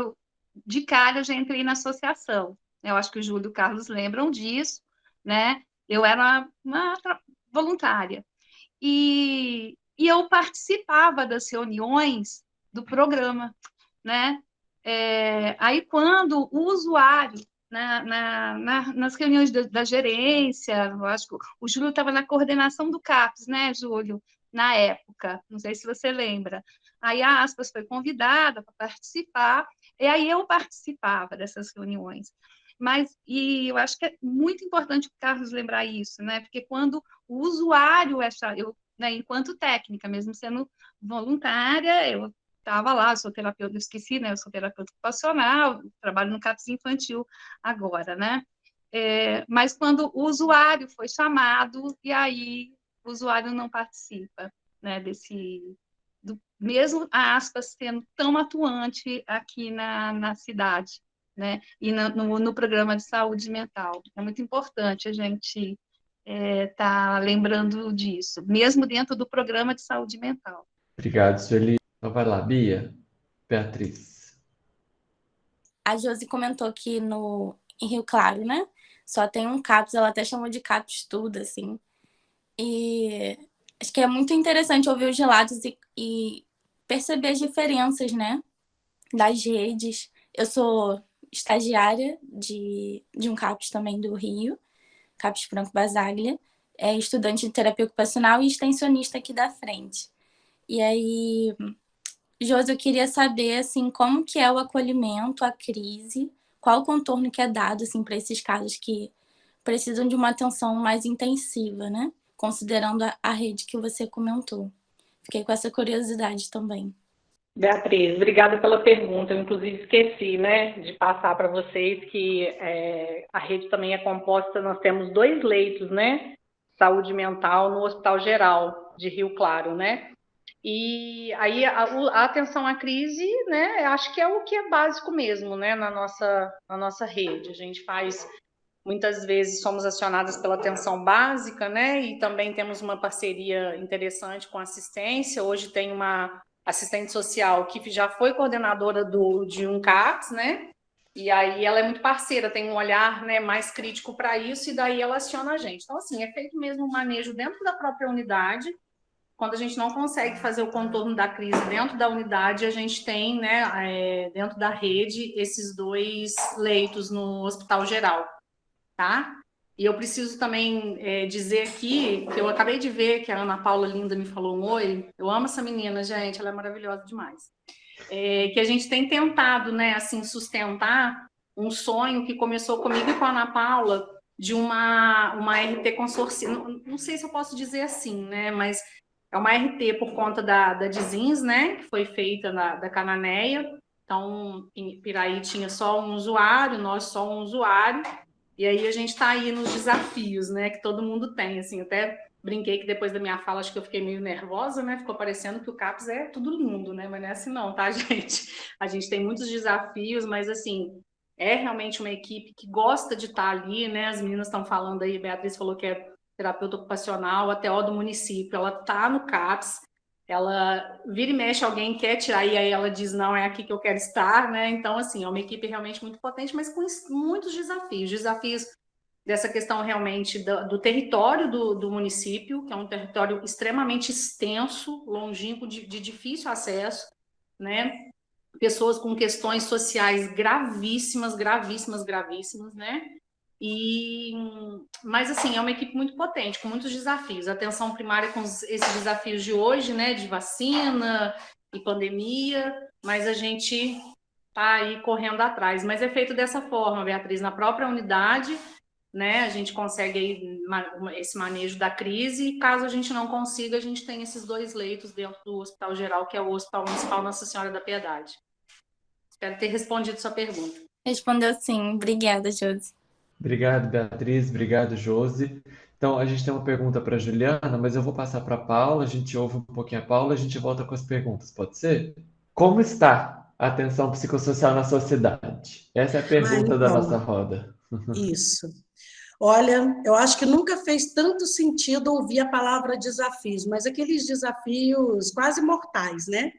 de cara eu já entrei na associação. Eu acho que o Júlio e o Carlos lembram disso, né? Eu era uma voluntária. E eu participava das reuniões do programa, né? Aí, quando o usuário, nas reuniões da gerência, eu acho que o Júlio estava na coordenação do CAPES, né, Júlio? Na época, não sei se você lembra. Aí a Aspas foi convidada para participar, e aí eu participava dessas reuniões. E eu acho que é muito importante o Carlos lembrar isso, né? Porque quando o usuário né, enquanto técnica, mesmo sendo voluntária, eu estava lá, eu sou terapeuta, eu esqueci, né? Eu sou terapeuta ocupacional, trabalho no CAPES infantil agora, né? Mas quando o usuário foi chamado, e aí o usuário não participa, né? Mesmo a Aspas sendo tão atuante aqui na cidade, né? E no programa de saúde mental. É muito importante a gente tá lembrando disso, mesmo dentro do programa de saúde mental. Obrigado, Sueli. Então vai lá, Bia, Beatriz. A Josi comentou que em Rio Claro, né? Só tem um CAPES, ela até chamou de CAPES tudo, assim. E acho que é muito interessante ouvir os relatos e perceber as diferenças, né? Das redes. Eu sou estagiária de um CAPES também do Rio, CAPES Franco Basaglia. estudante de terapia ocupacional e extensionista aqui da frente. E aí, Josi, eu queria saber, assim, como que é o acolhimento à crise, qual o contorno que é dado, assim, para esses casos que precisam de uma atenção mais intensiva, né? Considerando a rede que você comentou. Fiquei com essa curiosidade também. Beatriz, obrigada pela pergunta. Eu, inclusive, esqueci, né, de passar para vocês que a rede também é composta, nós temos 2 leitos, né, saúde mental no Hospital Geral de Rio Claro, né? E aí a atenção à crise, né, acho que é o que é básico mesmo, né, na nossa rede. A gente faz, muitas vezes somos acionadas pela atenção básica, né, e também temos uma parceria interessante com a assistência. Hoje tem uma assistente social que já foi coordenadora de um CAPS, né, e aí ela é muito parceira, tem um olhar, né, mais crítico para isso, e daí ela aciona a gente. Então, assim, é feito mesmo um manejo dentro da própria unidade. Quando a gente não consegue fazer o contorno da crise dentro da unidade, a gente tem, né, dentro da rede, esses 2 leitos no Hospital Geral, tá? E eu preciso também dizer aqui, que eu acabei de ver que a Ana Paula Linda me falou um oi. Eu amo essa menina, gente, ela é maravilhosa demais. Que a gente tem tentado, né, assim, sustentar um sonho que começou comigo e com a Ana Paula, de uma RT consorciada. Não sei se eu posso dizer assim, né, mas é uma RT por conta da Dizins, né, que foi feita da Cananeia. Então, em Piraí tinha só um usuário, nós só um usuário, e aí a gente está aí nos desafios, né, que todo mundo tem, assim, até brinquei que depois da minha fala, acho que eu fiquei meio nervosa, né, ficou parecendo que o CAPS é tudo lindo, né, mas não é assim não, tá, gente? A gente tem muitos desafios, mas, assim, é realmente uma equipe que gosta de estar ali, né, as meninas estão falando aí, Beatriz falou que é terapeuta ocupacional, a TO do município, ela está no CAPS, ela vira e mexe, alguém quer tirar, e aí ela diz, não, é aqui que eu quero estar, né? Então, assim, é uma equipe realmente muito potente, mas com muitos desafios dessa questão realmente do território do município, que é um território extremamente extenso, longínquo, de difícil acesso, né? Pessoas com questões sociais gravíssimas, né? Mas, assim, é uma equipe muito potente, com muitos desafios. Atenção primária com esses desafios de hoje, né, de vacina e pandemia, mas a gente está aí correndo atrás. Mas é feito dessa forma, Beatriz, na própria unidade, né, a gente consegue aí esse manejo da crise, e caso a gente não consiga, a gente tem esses 2 leitos dentro do Hospital Geral, que é o Hospital Municipal Nossa Senhora da Piedade. Espero ter respondido sua pergunta. Respondeu sim. Obrigada, Josi. Obrigado, Beatriz. Obrigado, Josi. Então, a gente tem uma pergunta para a Juliana, mas eu vou passar para a Paula. A gente ouve um pouquinho a Paula, a gente volta com as perguntas, pode ser? Como está a atenção psicossocial na sua cidade? Essa é a pergunta da nossa roda. Isso. Olha, eu acho que nunca fez tanto sentido ouvir a palavra desafios, mas aqueles desafios quase mortais, né?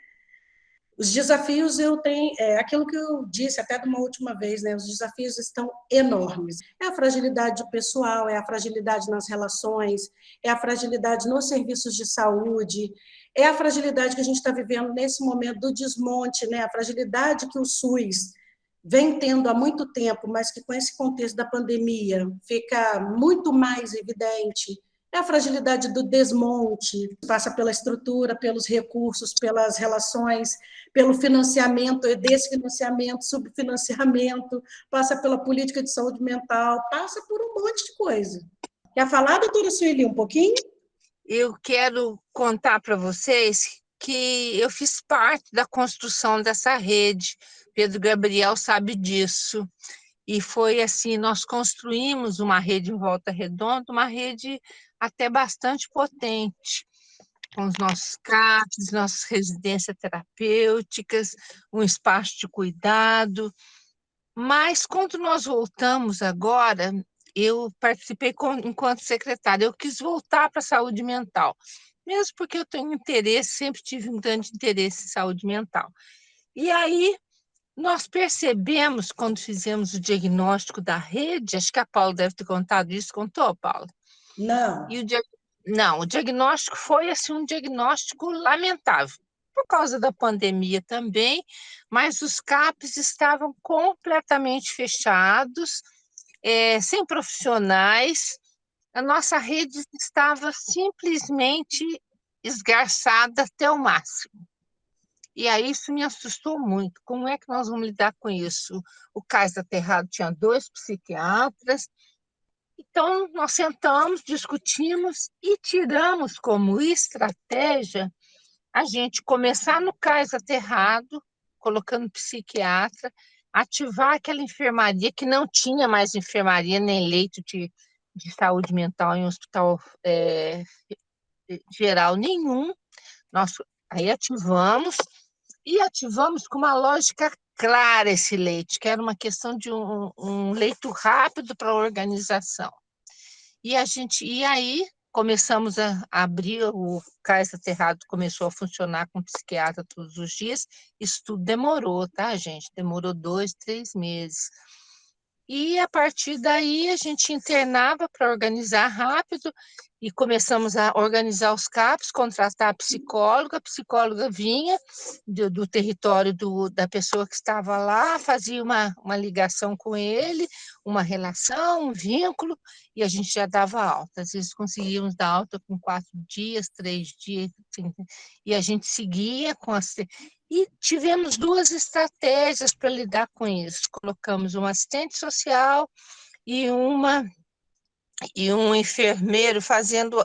Os desafios eu tenho, aquilo que eu disse até de uma última vez, né? Os desafios estão enormes. É a fragilidade pessoal, é a fragilidade nas relações, é a fragilidade nos serviços de saúde, é a fragilidade que a gente está vivendo nesse momento do desmonte, né? A fragilidade que o SUS vem tendo há muito tempo, mas que com esse contexto da pandemia fica muito mais evidente. É a fragilidade do desmonte, passa pela estrutura, pelos recursos, pelas relações, pelo financiamento e desfinanciamento, subfinanciamento, passa pela política de saúde mental, passa por um monte de coisa. Quer falar, doutora Sueli, um pouquinho? Eu quero contar para vocês que eu fiz parte da construção dessa rede. Pedro Gabriel sabe disso. E foi assim, nós construímos uma rede em Volta Redonda, uma rede até bastante potente, com os nossos CAPs, nossas residências terapêuticas, um espaço de cuidado. Mas quando nós voltamos agora, eu participei enquanto secretária, eu quis voltar para a saúde mental, mesmo porque eu tenho interesse, sempre tive um grande interesse em saúde mental. E aí, nós percebemos, quando fizemos o diagnóstico da rede, acho que a Paula deve ter contado isso, contou, Paula? Não. Não, o diagnóstico foi assim, um diagnóstico lamentável, por causa da pandemia também, mas os CAPs estavam completamente fechados, sem profissionais, a nossa rede estava simplesmente esgarçada até o máximo. E aí isso me assustou muito. Como é que nós vamos lidar com isso? O Cais da Terrado tinha 2 psiquiatras. Então, nós sentamos, discutimos e tiramos como estratégia a gente começar no Cais Aterrado, colocando psiquiatra, ativar aquela enfermaria, que não tinha mais enfermaria nem leito de saúde mental em hospital geral nenhum. Nós aí ativamos com uma lógica clara esse leito, que era uma questão de um leito rápido para a organização. E aí começamos a abrir, o Cais Aterrado começou a funcionar com psiquiatra todos os dias. Isso tudo demorou, tá, gente? Demorou 2, 3 meses. E a partir daí a gente internava para organizar rápido e começamos a organizar os CAPs, contratar a psicóloga vinha do território da pessoa que estava lá, fazia uma ligação com ele, uma relação, um vínculo, e a gente já dava alta. Às vezes conseguíamos dar alta com 4 dias, 3 dias, e a gente seguia com as... E tivemos 2 estratégias para lidar com isso. Colocamos uma assistente social e um enfermeiro fazendo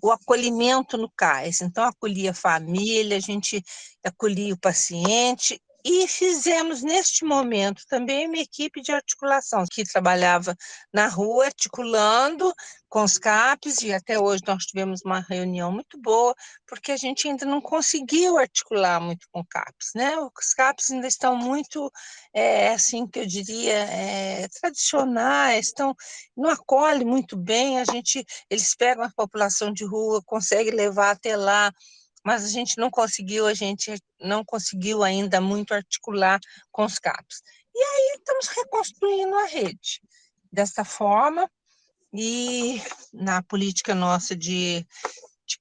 o acolhimento no CAIS. Então, acolhia a família, a gente acolhia o paciente. E fizemos, neste momento, também uma equipe de articulação, que trabalhava na rua, articulando com os CAPs, e até hoje nós tivemos uma reunião muito boa, porque a gente ainda não conseguiu articular muito com CAPs, né? Os CAPs ainda estão muito, assim que eu diria, tradicionais, não acolhe muito bem, eles pegam a população de rua, conseguem levar até lá, mas a gente não conseguiu ainda muito articular com os CAPs. E aí estamos reconstruindo a rede dessa forma, e na política nossa de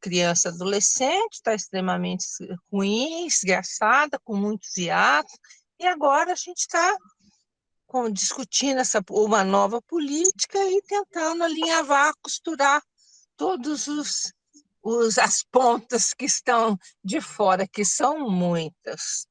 criança e adolescente está extremamente ruim, esgarçada, com muitos hiatos, e agora a gente está discutindo uma nova política e tentando alinhavar, costurar todos as pontas que estão de fora, que são muitas.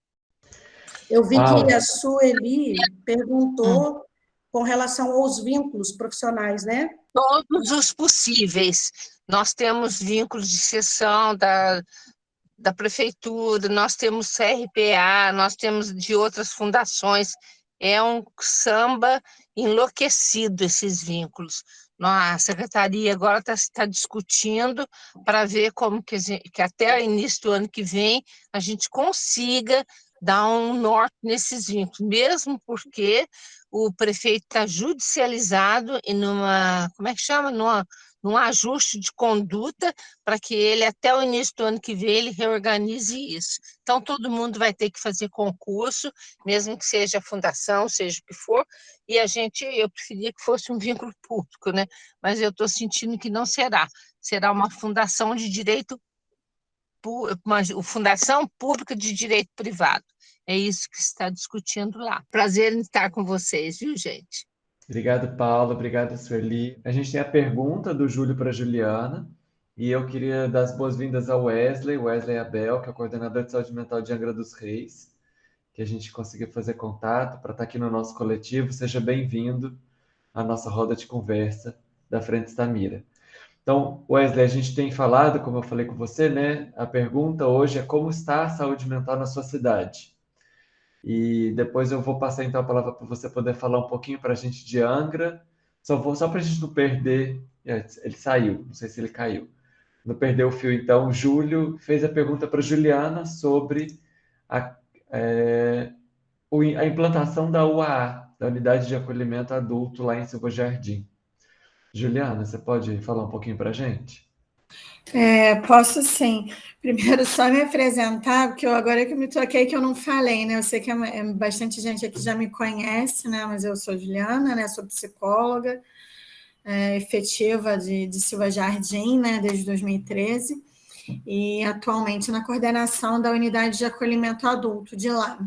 Eu vi que a Sueli perguntou com relação aos vínculos profissionais, né? Todos os possíveis. Nós temos vínculos de seção da prefeitura, nós temos CRPA, nós temos de outras fundações. É um samba enlouquecido, esses vínculos. A secretaria agora está discutindo para ver como que até o início do ano que vem a gente consiga dar um norte nesses vínculos, mesmo porque o prefeito está judicializado e como é que chama? Num ajuste de conduta para que ele, até o início do ano que vem, ele reorganize isso. Então, todo mundo vai ter que fazer concurso, mesmo que seja fundação, seja o que for, e eu preferia que fosse um vínculo público, né? Mas eu estou sentindo que não será. Será uma fundação de direito, uma fundação pública de direito privado. É isso que se está discutindo lá. Prazer em estar com vocês, viu, gente? Obrigado, Paulo. Obrigado, Sueli. A gente tem a pergunta do Júlio para a Juliana, e eu queria dar as boas-vindas ao Wesley Abel, que é o coordenador de saúde mental de Angra dos Reis, que a gente conseguiu fazer contato para estar aqui no nosso coletivo. Seja bem-vindo à nossa roda de conversa da Frente Stamira. Então, Wesley, a gente tem falado, como eu falei com você, né? A pergunta hoje é como está a saúde mental na sua cidade? E depois eu vou passar então a palavra para você poder falar um pouquinho para a gente de Angra. Só para a gente não perder. Ele saiu, não sei se ele caiu. Não perder o fio, então. O Júlio fez a pergunta para a Juliana sobre a implantação da UAA, da Unidade de Acolhimento Adulto, lá em Silva Jardim. Juliana, você pode falar um pouquinho para a gente? Posso sim. Primeiro, só me apresentar, porque agora que eu me toquei que eu não falei, né? Eu sei que bastante gente aqui já me conhece, né? Mas eu sou Juliana, né? Sou psicóloga efetiva de Silva Jardim, né? Desde 2013, e atualmente na coordenação da Unidade de Acolhimento Adulto de lá.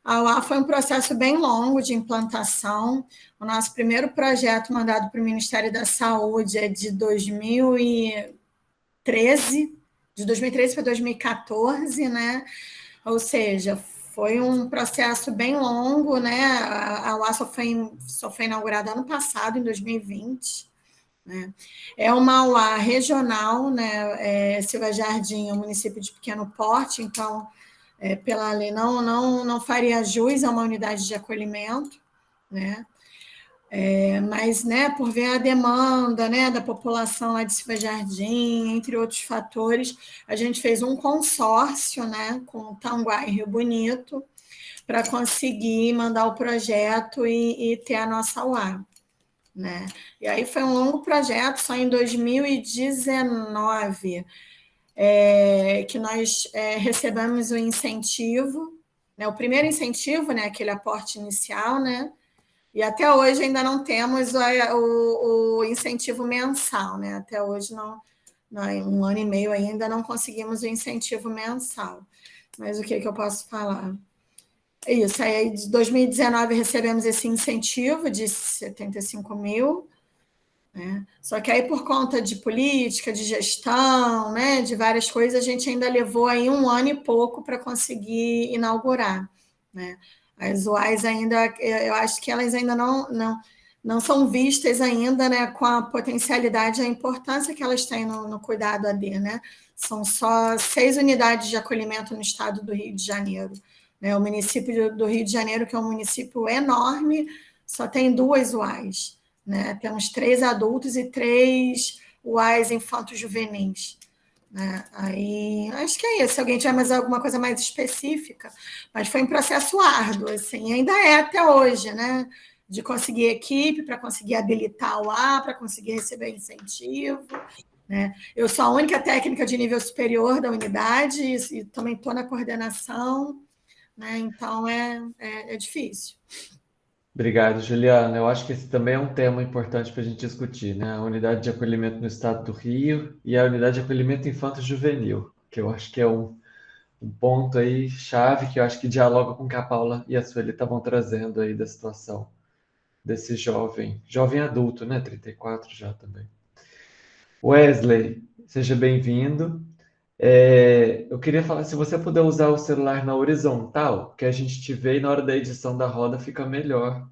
A UA foi um processo bem longo de implantação. O nosso primeiro projeto mandado para o Ministério da Saúde é de 2013, de 2013 para 2014, né? Ou seja, foi um processo bem longo, né? A UA só foi inaugurada ano passado, em 2020. Né? É uma UA regional, né? Silva Jardim é um município de pequeno porte, então, pela lei, não faria jus a uma unidade de acolhimento, né? Mas, né, por ver a demanda, né, da população lá de Silva Jardim, entre outros fatores, a gente fez um consórcio, né, com Tanguá e Rio Bonito, para conseguir mandar o projeto e ter a nossa UA. Né? E aí foi um longo projeto, só em 2019 que nós recebemos o incentivo, né? O primeiro incentivo, né, aquele aporte inicial, né? E até hoje ainda não temos o incentivo mensal, né? Até hoje em 1 ano e meio ainda não conseguimos o incentivo mensal. Mas o que eu posso falar? É isso, aí em 2019 recebemos esse incentivo de 75 mil, né? Só que aí por conta de política, de gestão, né, de várias coisas, a gente ainda levou aí 1 ano e pouco para conseguir inaugurar, né? As UAS ainda, eu acho que elas ainda não são vistas ainda, né, com a potencialidade e a importância que elas têm no cuidado AD, né? São só 6 unidades de acolhimento no estado do Rio de Janeiro. Né? O município do Rio de Janeiro, que é um município enorme, só tem 2 UAS. Né? Temos 3 adultos e 3 UAS infantos juvenis. Né? Aí, acho que é isso. Se alguém tiver mais alguma coisa mais específica, mas foi um processo árduo, assim, ainda é até hoje, né? De conseguir equipe, para conseguir habilitar o UA, para conseguir receber incentivo. Né? Eu sou a única técnica de nível superior da unidade e também estou na coordenação. Né? Então, é difícil. Obrigado, Juliana. Eu acho que esse também é um tema importante para a gente discutir, né? A unidade de acolhimento no estado do Rio e a unidade de acolhimento infanto-juvenil, que eu acho que é um ponto aí chave que eu acho que dialoga com o que a Paula e a Sueli estavam trazendo aí da situação desse jovem adulto, né? 34 já também. Wesley, seja bem-vindo. Eu queria falar, se você puder usar o celular na horizontal, que a gente te vê e na hora da edição da roda fica melhor.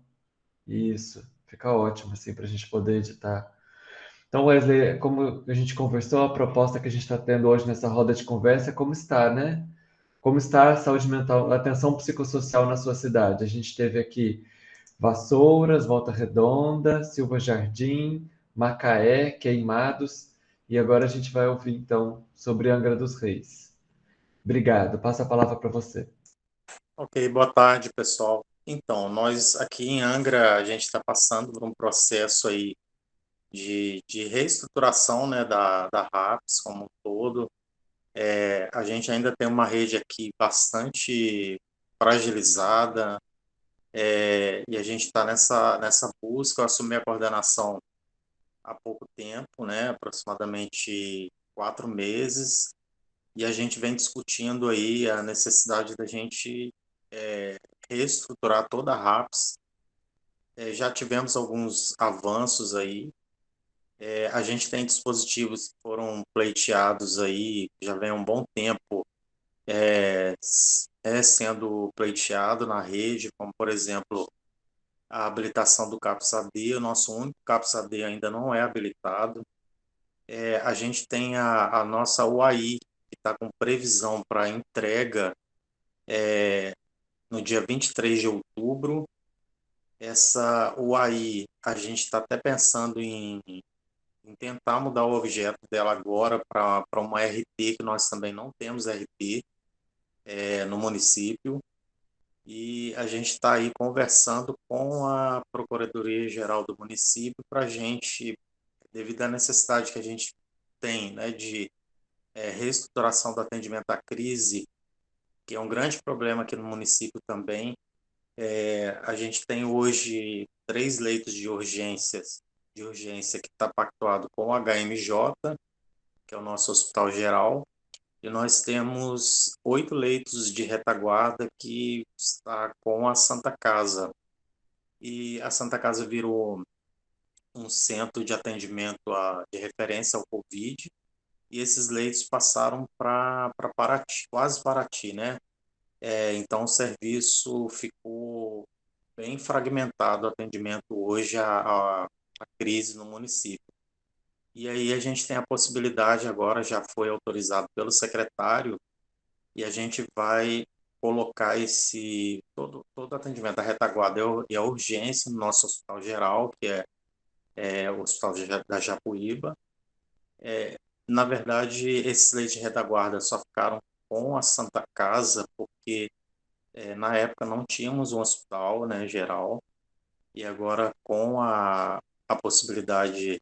Isso, fica ótimo, assim, para a gente poder editar. Então, Wesley, como a gente conversou, a proposta que a gente está tendo hoje nessa roda de conversa é como está, né? Como está a saúde mental, a atenção psicossocial na sua cidade? A gente teve aqui Vassouras, Volta Redonda, Silva Jardim, Macaé, Queimados, e agora a gente vai ouvir, então, sobre Angra dos Reis. Obrigado, passo a palavra para você. Ok, boa tarde, pessoal. Então, nós aqui em Angra, a gente está passando por um processo aí de reestruturação, né, da RAPS como um todo. A gente ainda tem uma rede aqui bastante fragilizada, e a gente está nessa busca. Eu assumi a coordenação há pouco tempo, né, aproximadamente 4 meses, e a gente vem discutindo aí a necessidade da gente reestruturar toda a RAPS. Já tivemos alguns avanços aí. A gente tem dispositivos que foram pleiteados aí, já vem um bom tempo sendo pleiteado na rede, como, por exemplo, a habilitação do CAPS-AD. O nosso único CAPS-AD ainda não é habilitado. A gente tem a nossa UAI, que está com previsão para entrega no dia 23 de outubro. Essa UAI, a gente está até pensando em tentar mudar o objeto dela agora para uma RP, que nós também não temos RP no município. E a gente está aí conversando com a Procuradoria-Geral do município para a gente, devido à necessidade que a gente tem, né, de reestruturação do atendimento à crise, que é um grande problema aqui no município também. A gente tem hoje 3 leitos de urgência que está pactuado com o HMJ, que é o nosso hospital geral, E nós temos 8 leitos de retaguarda que está com a Santa Casa. E a Santa Casa virou um centro de atendimento de referência ao Covid, e esses leitos passaram para Paraty, quase Paraty, né? Então o serviço ficou bem fragmentado, o atendimento hoje à crise no município. E aí a gente tem a possibilidade agora, já foi autorizado pelo secretário, e a gente vai colocar todo atendimento da retaguarda e a urgência no nosso hospital geral, que é o Hospital da Japuíba. Na verdade, esses leitos de retaguarda só ficaram com a Santa Casa, porque na época não tínhamos um hospital, né, geral, e agora com a possibilidade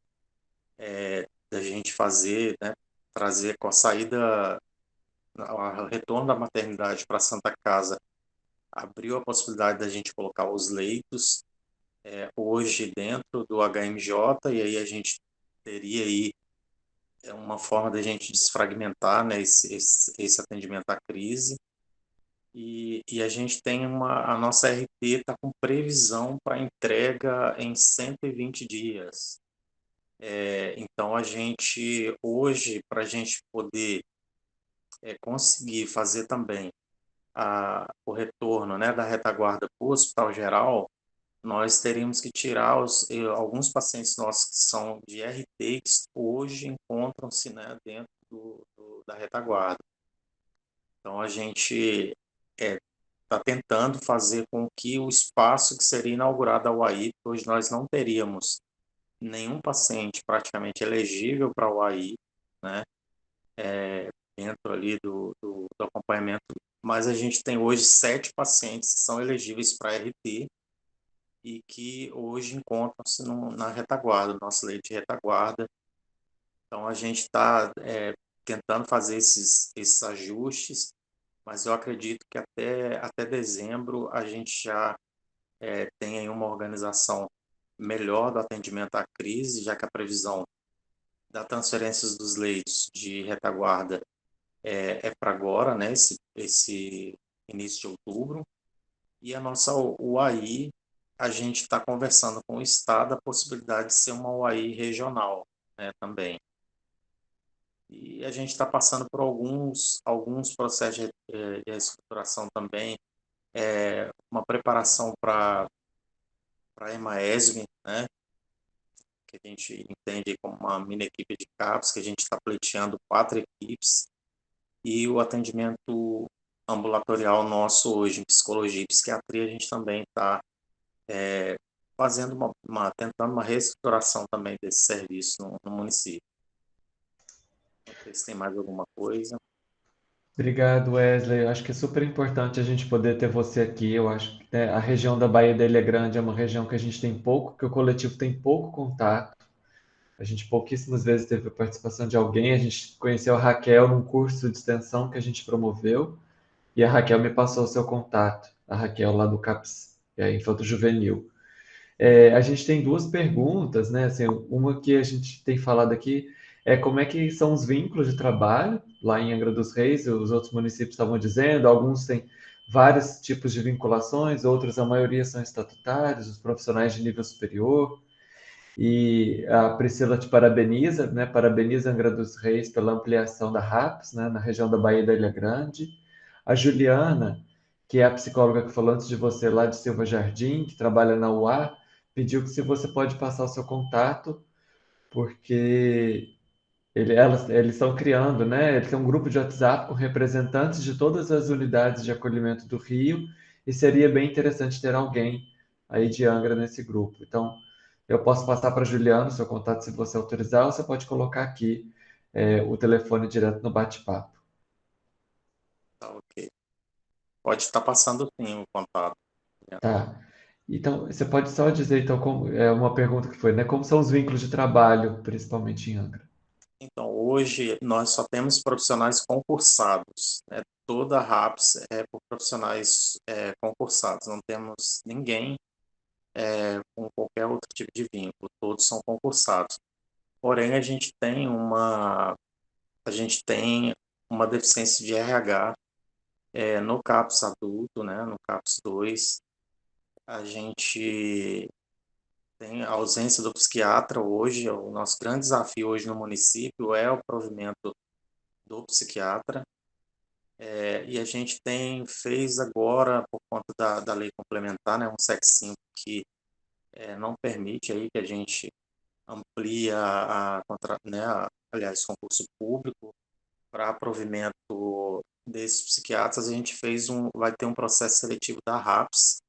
da gente fazer, né, trazer com a saída, o retorno da maternidade para a Santa Casa, abriu a possibilidade da gente colocar os leitos hoje dentro do HMJ, e aí a gente teria aí uma forma da gente desfragmentar, né, esse atendimento à crise. E a gente tem a nossa RT está com previsão para entrega em 120 dias. Então, a gente, hoje, para a gente poder conseguir fazer também o retorno, né, da retaguarda para o Hospital Geral, nós teríamos que tirar alguns pacientes nossos que são de RT, que hoje encontram-se, né, dentro da retaguarda. Então, a gente está tentando fazer com que o espaço que seria inaugurado a UAI, hoje nós não teríamos nenhum paciente praticamente elegível para a UAI, né, dentro ali do acompanhamento, mas a gente tem hoje 7 pacientes que são elegíveis para RT e que hoje encontram-se na retaguarda, nosso leito de retaguarda. Então, a gente está tentando fazer esses ajustes, mas eu acredito que até dezembro a gente já tem aí uma organização melhor do atendimento à crise, já que a previsão da transferência dos leitos de retaguarda é para agora, né, esse início de outubro. E a nossa UAI, a gente está conversando com o Estado a possibilidade de ser uma UAI regional, né, também. E a gente está passando por alguns processos de reestruturação também, uma preparação para a EMAESB, né, que a gente entende como uma mini equipe de CAPS, que a gente está pleiteando 4 equipes, e o atendimento ambulatorial nosso hoje em psicologia e psiquiatria, a gente também está fazendo tentando uma reestruturação também desse serviço no município. Não sei se tem mais alguma coisa. Obrigado, Wesley. Eu acho que é super importante a gente poder ter você aqui. Eu acho que, né, a região da Baía da Ilha Grande é uma região que a gente tem pouco, que o coletivo tem pouco contato. A gente pouquíssimas vezes teve a participação de alguém. A gente conheceu a Raquel num curso de extensão que a gente promoveu, e a Raquel me passou o seu contato, a Raquel lá do CAPS, Infanto Juvenil. A gente tem 2 perguntas, né? Assim, uma que a gente tem falado aqui é como é que são os vínculos de trabalho lá em Angra dos Reis. Os outros municípios estavam dizendo, alguns têm vários tipos de vinculações, outros, a maioria são estatutários, os profissionais de nível superior. E a Priscila te parabeniza, né? Parabeniza Angra dos Reis pela ampliação da RAPS, né? Na região da Baía da Ilha Grande. A Juliana, que é a psicóloga que falou antes de você lá de Silva Jardim, que trabalha na UA, pediu que se você pode passar o seu contato, porque eles estão criando, né? Eles têm um grupo de WhatsApp com representantes de todas as unidades de acolhimento do Rio, e seria bem interessante ter alguém aí de Angra nesse grupo. Então, eu posso passar para Juliano o seu contato se você autorizar, ou você pode colocar aqui o telefone direto no bate-papo. Tá, ok. Pode estar passando sim o contato. Tá. Então, você pode só dizer, então, uma pergunta que foi, né? Como são os vínculos de trabalho, principalmente em Angra? Então, hoje nós só temos profissionais concursados, né? Toda a RAPS é por profissionais concursados, não temos ninguém com qualquer outro tipo de vínculo, todos são concursados. Porém, a gente tem uma deficiência de RH no CAPS adulto, né, no CAPS 2. A gente tem a ausência do psiquiatra hoje. O nosso grande desafio hoje no município é o provimento do psiquiatra. E a gente fez agora, por conta da lei complementar, né, 175, que não permite aí que a gente amplie aliás, concurso público para provimento desses psiquiatras. A gente vai ter um processo seletivo da RAPS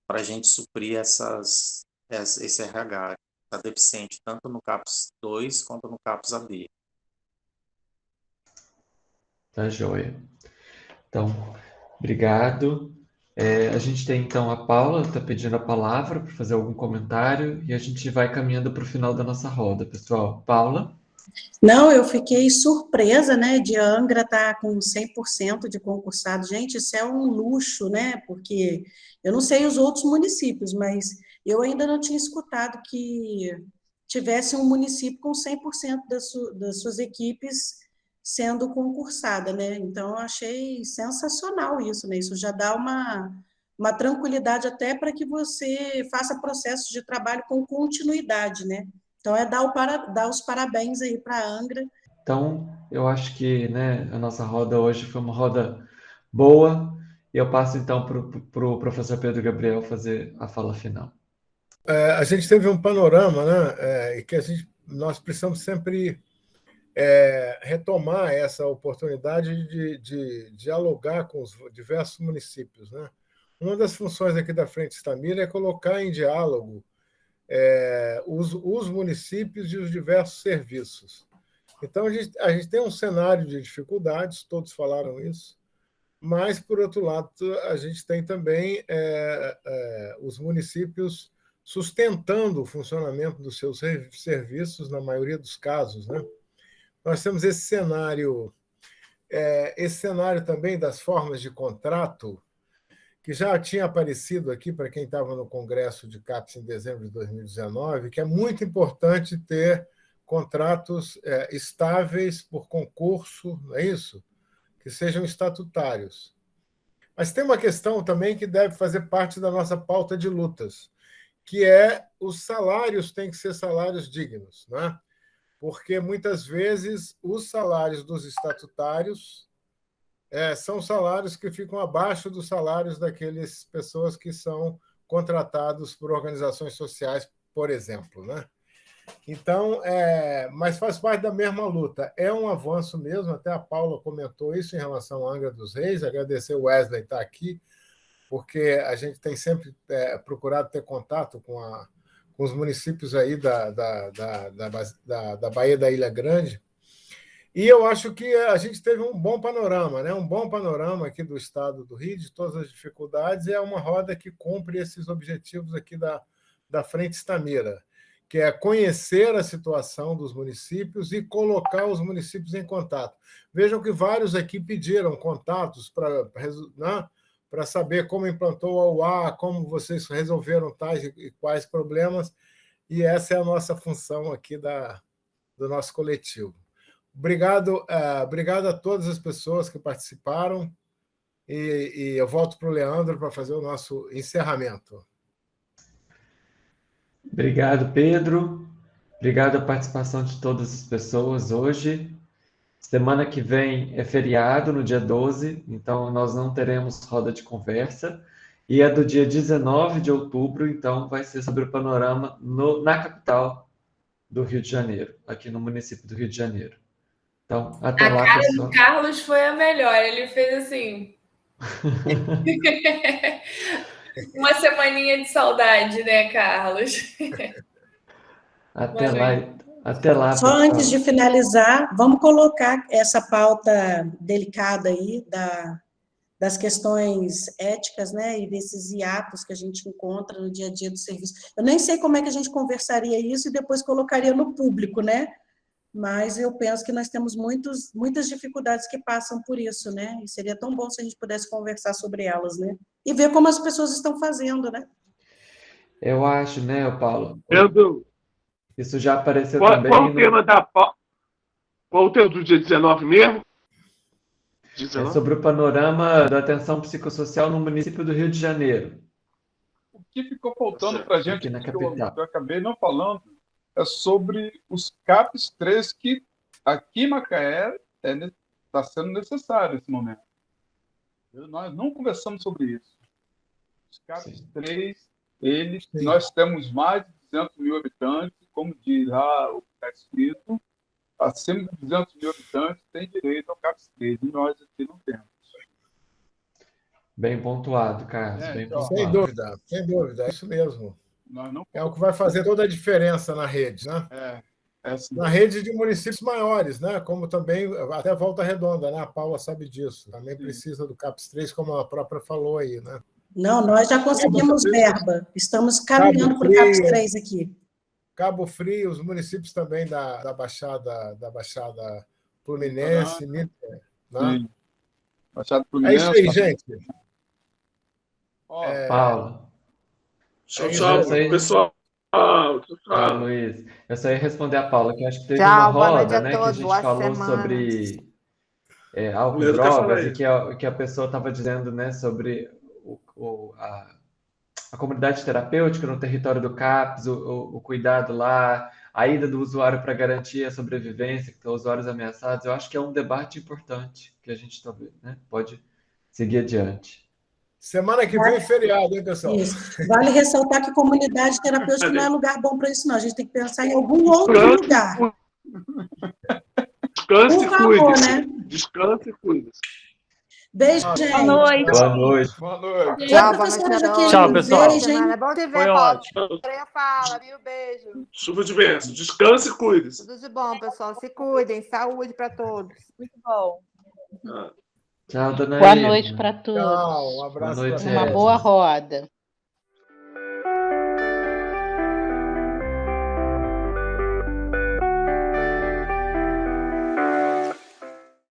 para a gente suprir esse RH está deficiente tanto no CAPS 2 quanto no CAPS AB. Tá joia. Então, obrigado. A gente tem, então, a Paula, está pedindo a palavra para fazer algum comentário, e a gente vai caminhando para o final da nossa roda, pessoal. Paula? Não, eu fiquei surpresa, né, de Angra estar com 100% de concursados. Gente, isso é um luxo, né, porque eu não sei os outros municípios, mas eu ainda não tinha escutado que tivesse um município com 100% das suas equipes sendo concursada, né? Então, eu achei sensacional isso, né? Isso já dá uma tranquilidade até para que você faça processos de trabalho com continuidade, né? Então, dar os parabéns aí para a Angra. Então, eu acho que, né, a nossa roda hoje foi uma roda boa, e eu passo, então, para o professor Pedro Gabriel fazer a fala final. A gente teve um panorama, né, e que nós precisamos sempre retomar essa oportunidade de dialogar com os diversos municípios, né? Uma das funções aqui da Frente Stamira é colocar em diálogo os municípios e os diversos serviços. Então, a gente tem um cenário de dificuldades, todos falaram isso, mas, por outro lado, a gente tem também os municípios sustentando o funcionamento dos seus serviços, na maioria dos casos, né? Nós temos esse cenário também das formas de contrato, que já tinha aparecido aqui para quem estava no Congresso de CAPES em dezembro de 2019, que é muito importante ter contratos estáveis por concurso, não é isso? Que sejam estatutários. Mas tem uma questão também que deve fazer parte da nossa pauta de lutas, que os salários têm que ser salários dignos, não é? Porque, muitas vezes, os salários dos estatutários são salários que ficam abaixo dos salários daquelas pessoas que são contratados por organizações sociais, por exemplo, né? Então, mas faz parte da mesma luta. É um avanço mesmo, até a Paula comentou isso em relação à Angra dos Reis. Agradecer o Wesley estar aqui, porque a gente tem sempre procurado ter contato com os municípios aí da Baía da Ilha Grande, e eu acho que a gente teve um bom panorama, né? Um bom panorama aqui do estado do Rio, de todas as dificuldades, e é uma roda que cumpre esses objetivos aqui da Frente Stamira, que é conhecer a situação dos municípios e colocar os municípios em contato. Vejam que vários aqui pediram contatos para saber como implantou a UA, como vocês resolveram tais e quais problemas, e essa é a nossa função aqui do nosso coletivo. Obrigado a todas as pessoas que participaram, e eu volto para o Leandro para fazer o nosso encerramento. Obrigado, Pedro. Obrigado a participação de todas as pessoas hoje. Semana que vem é feriado, no dia 12, então nós não teremos roda de conversa. E é do dia 19 de outubro, então vai ser sobre o panorama na capital do Rio de Janeiro, aqui no município do Rio de Janeiro. Então, até lá, pessoal. A cara pessoal. do Carlos foi a melhor, ele fez assim... Uma semaninha de saudade, né, Carlos? Até lá, Só pessoal. antes de finalizar, vamos colocar essa pauta delicada aí das questões éticas, né, e desses hiatos que a gente encontra no dia a dia do serviço. Eu nem sei como é que a gente conversaria isso e depois colocaria no público, né? Mas eu penso que nós temos muitas dificuldades que passam por isso, né? E seria tão bom se a gente pudesse conversar sobre elas, né? E ver como as pessoas estão fazendo, né? Eu acho, né, Paulo? Pedro, Isso já apareceu qual também. o tema qual o tema do dia 19 mesmo? É sobre o panorama da atenção psicossocial no município do Rio de Janeiro. O que ficou faltando para a gente, Aqui na que capital. eu acabei não falando, é sobre os CAPs 3 que aqui em Macaé está sendo necessário nesse momento. Nós não conversamos sobre isso. Os CAPs 3, nós temos mais de 200 mil habitantes, como diz lá o que está escrito, acima de 200 mil habitantes tem direito ao CAPs 3, e nós aqui não temos. Bem pontuado, Carlos, bem pontuado. Sem dúvida, é isso mesmo. É o que vai fazer toda a diferença na rede, né? Na rede de municípios maiores, né? Como também, até Volta Redonda, né? A Paula sabe disso. Também precisa do CAPS 3, como a própria falou aí, né? Não, nós já conseguimos verba. Estamos caminhando para o CAPS 3 aqui. Cabo Frio, os municípios também da Baixada Fluminense, né? Baixada Fluminense. É isso aí, gente. Paulo. Tchau, pessoal. Tchau, Luiz. Eu só ia responder a Paula, que eu acho que teve uma roda, né, que a gente falou sobre álcool e drogas, e que a pessoa estava dizendo, né, sobre a comunidade terapêutica no território do CAPS, o cuidado lá, a ida do usuário para garantir a sobrevivência, que estão usuários ameaçados. Eu acho que é um debate importante que a gente talvez, né, pode seguir adiante. Semana que vem é feriado, hein, pessoal? Isso. Vale ressaltar que comunidade terapêutica não é lugar bom para isso, não. A gente tem que pensar em algum outro lugar. Descanse e cuide. Né? Descanse e cuide. Beijo, gente. Boa noite. Boa noite. Boa noite. Tchau, professora. Tchau, pessoal. Beijo, hein? É bom te ver, Foi Paulo. ótimo. Fala, viu? Beijo. Chuva de bênção. Descanse e cuide. Tudo de bom, pessoal. Se cuidem. Saúde para todos. Muito bom. Tchau, dona Boa Eva. noite para todos. Tchau, um abraço. Boa noite, Uma Eva. boa roda.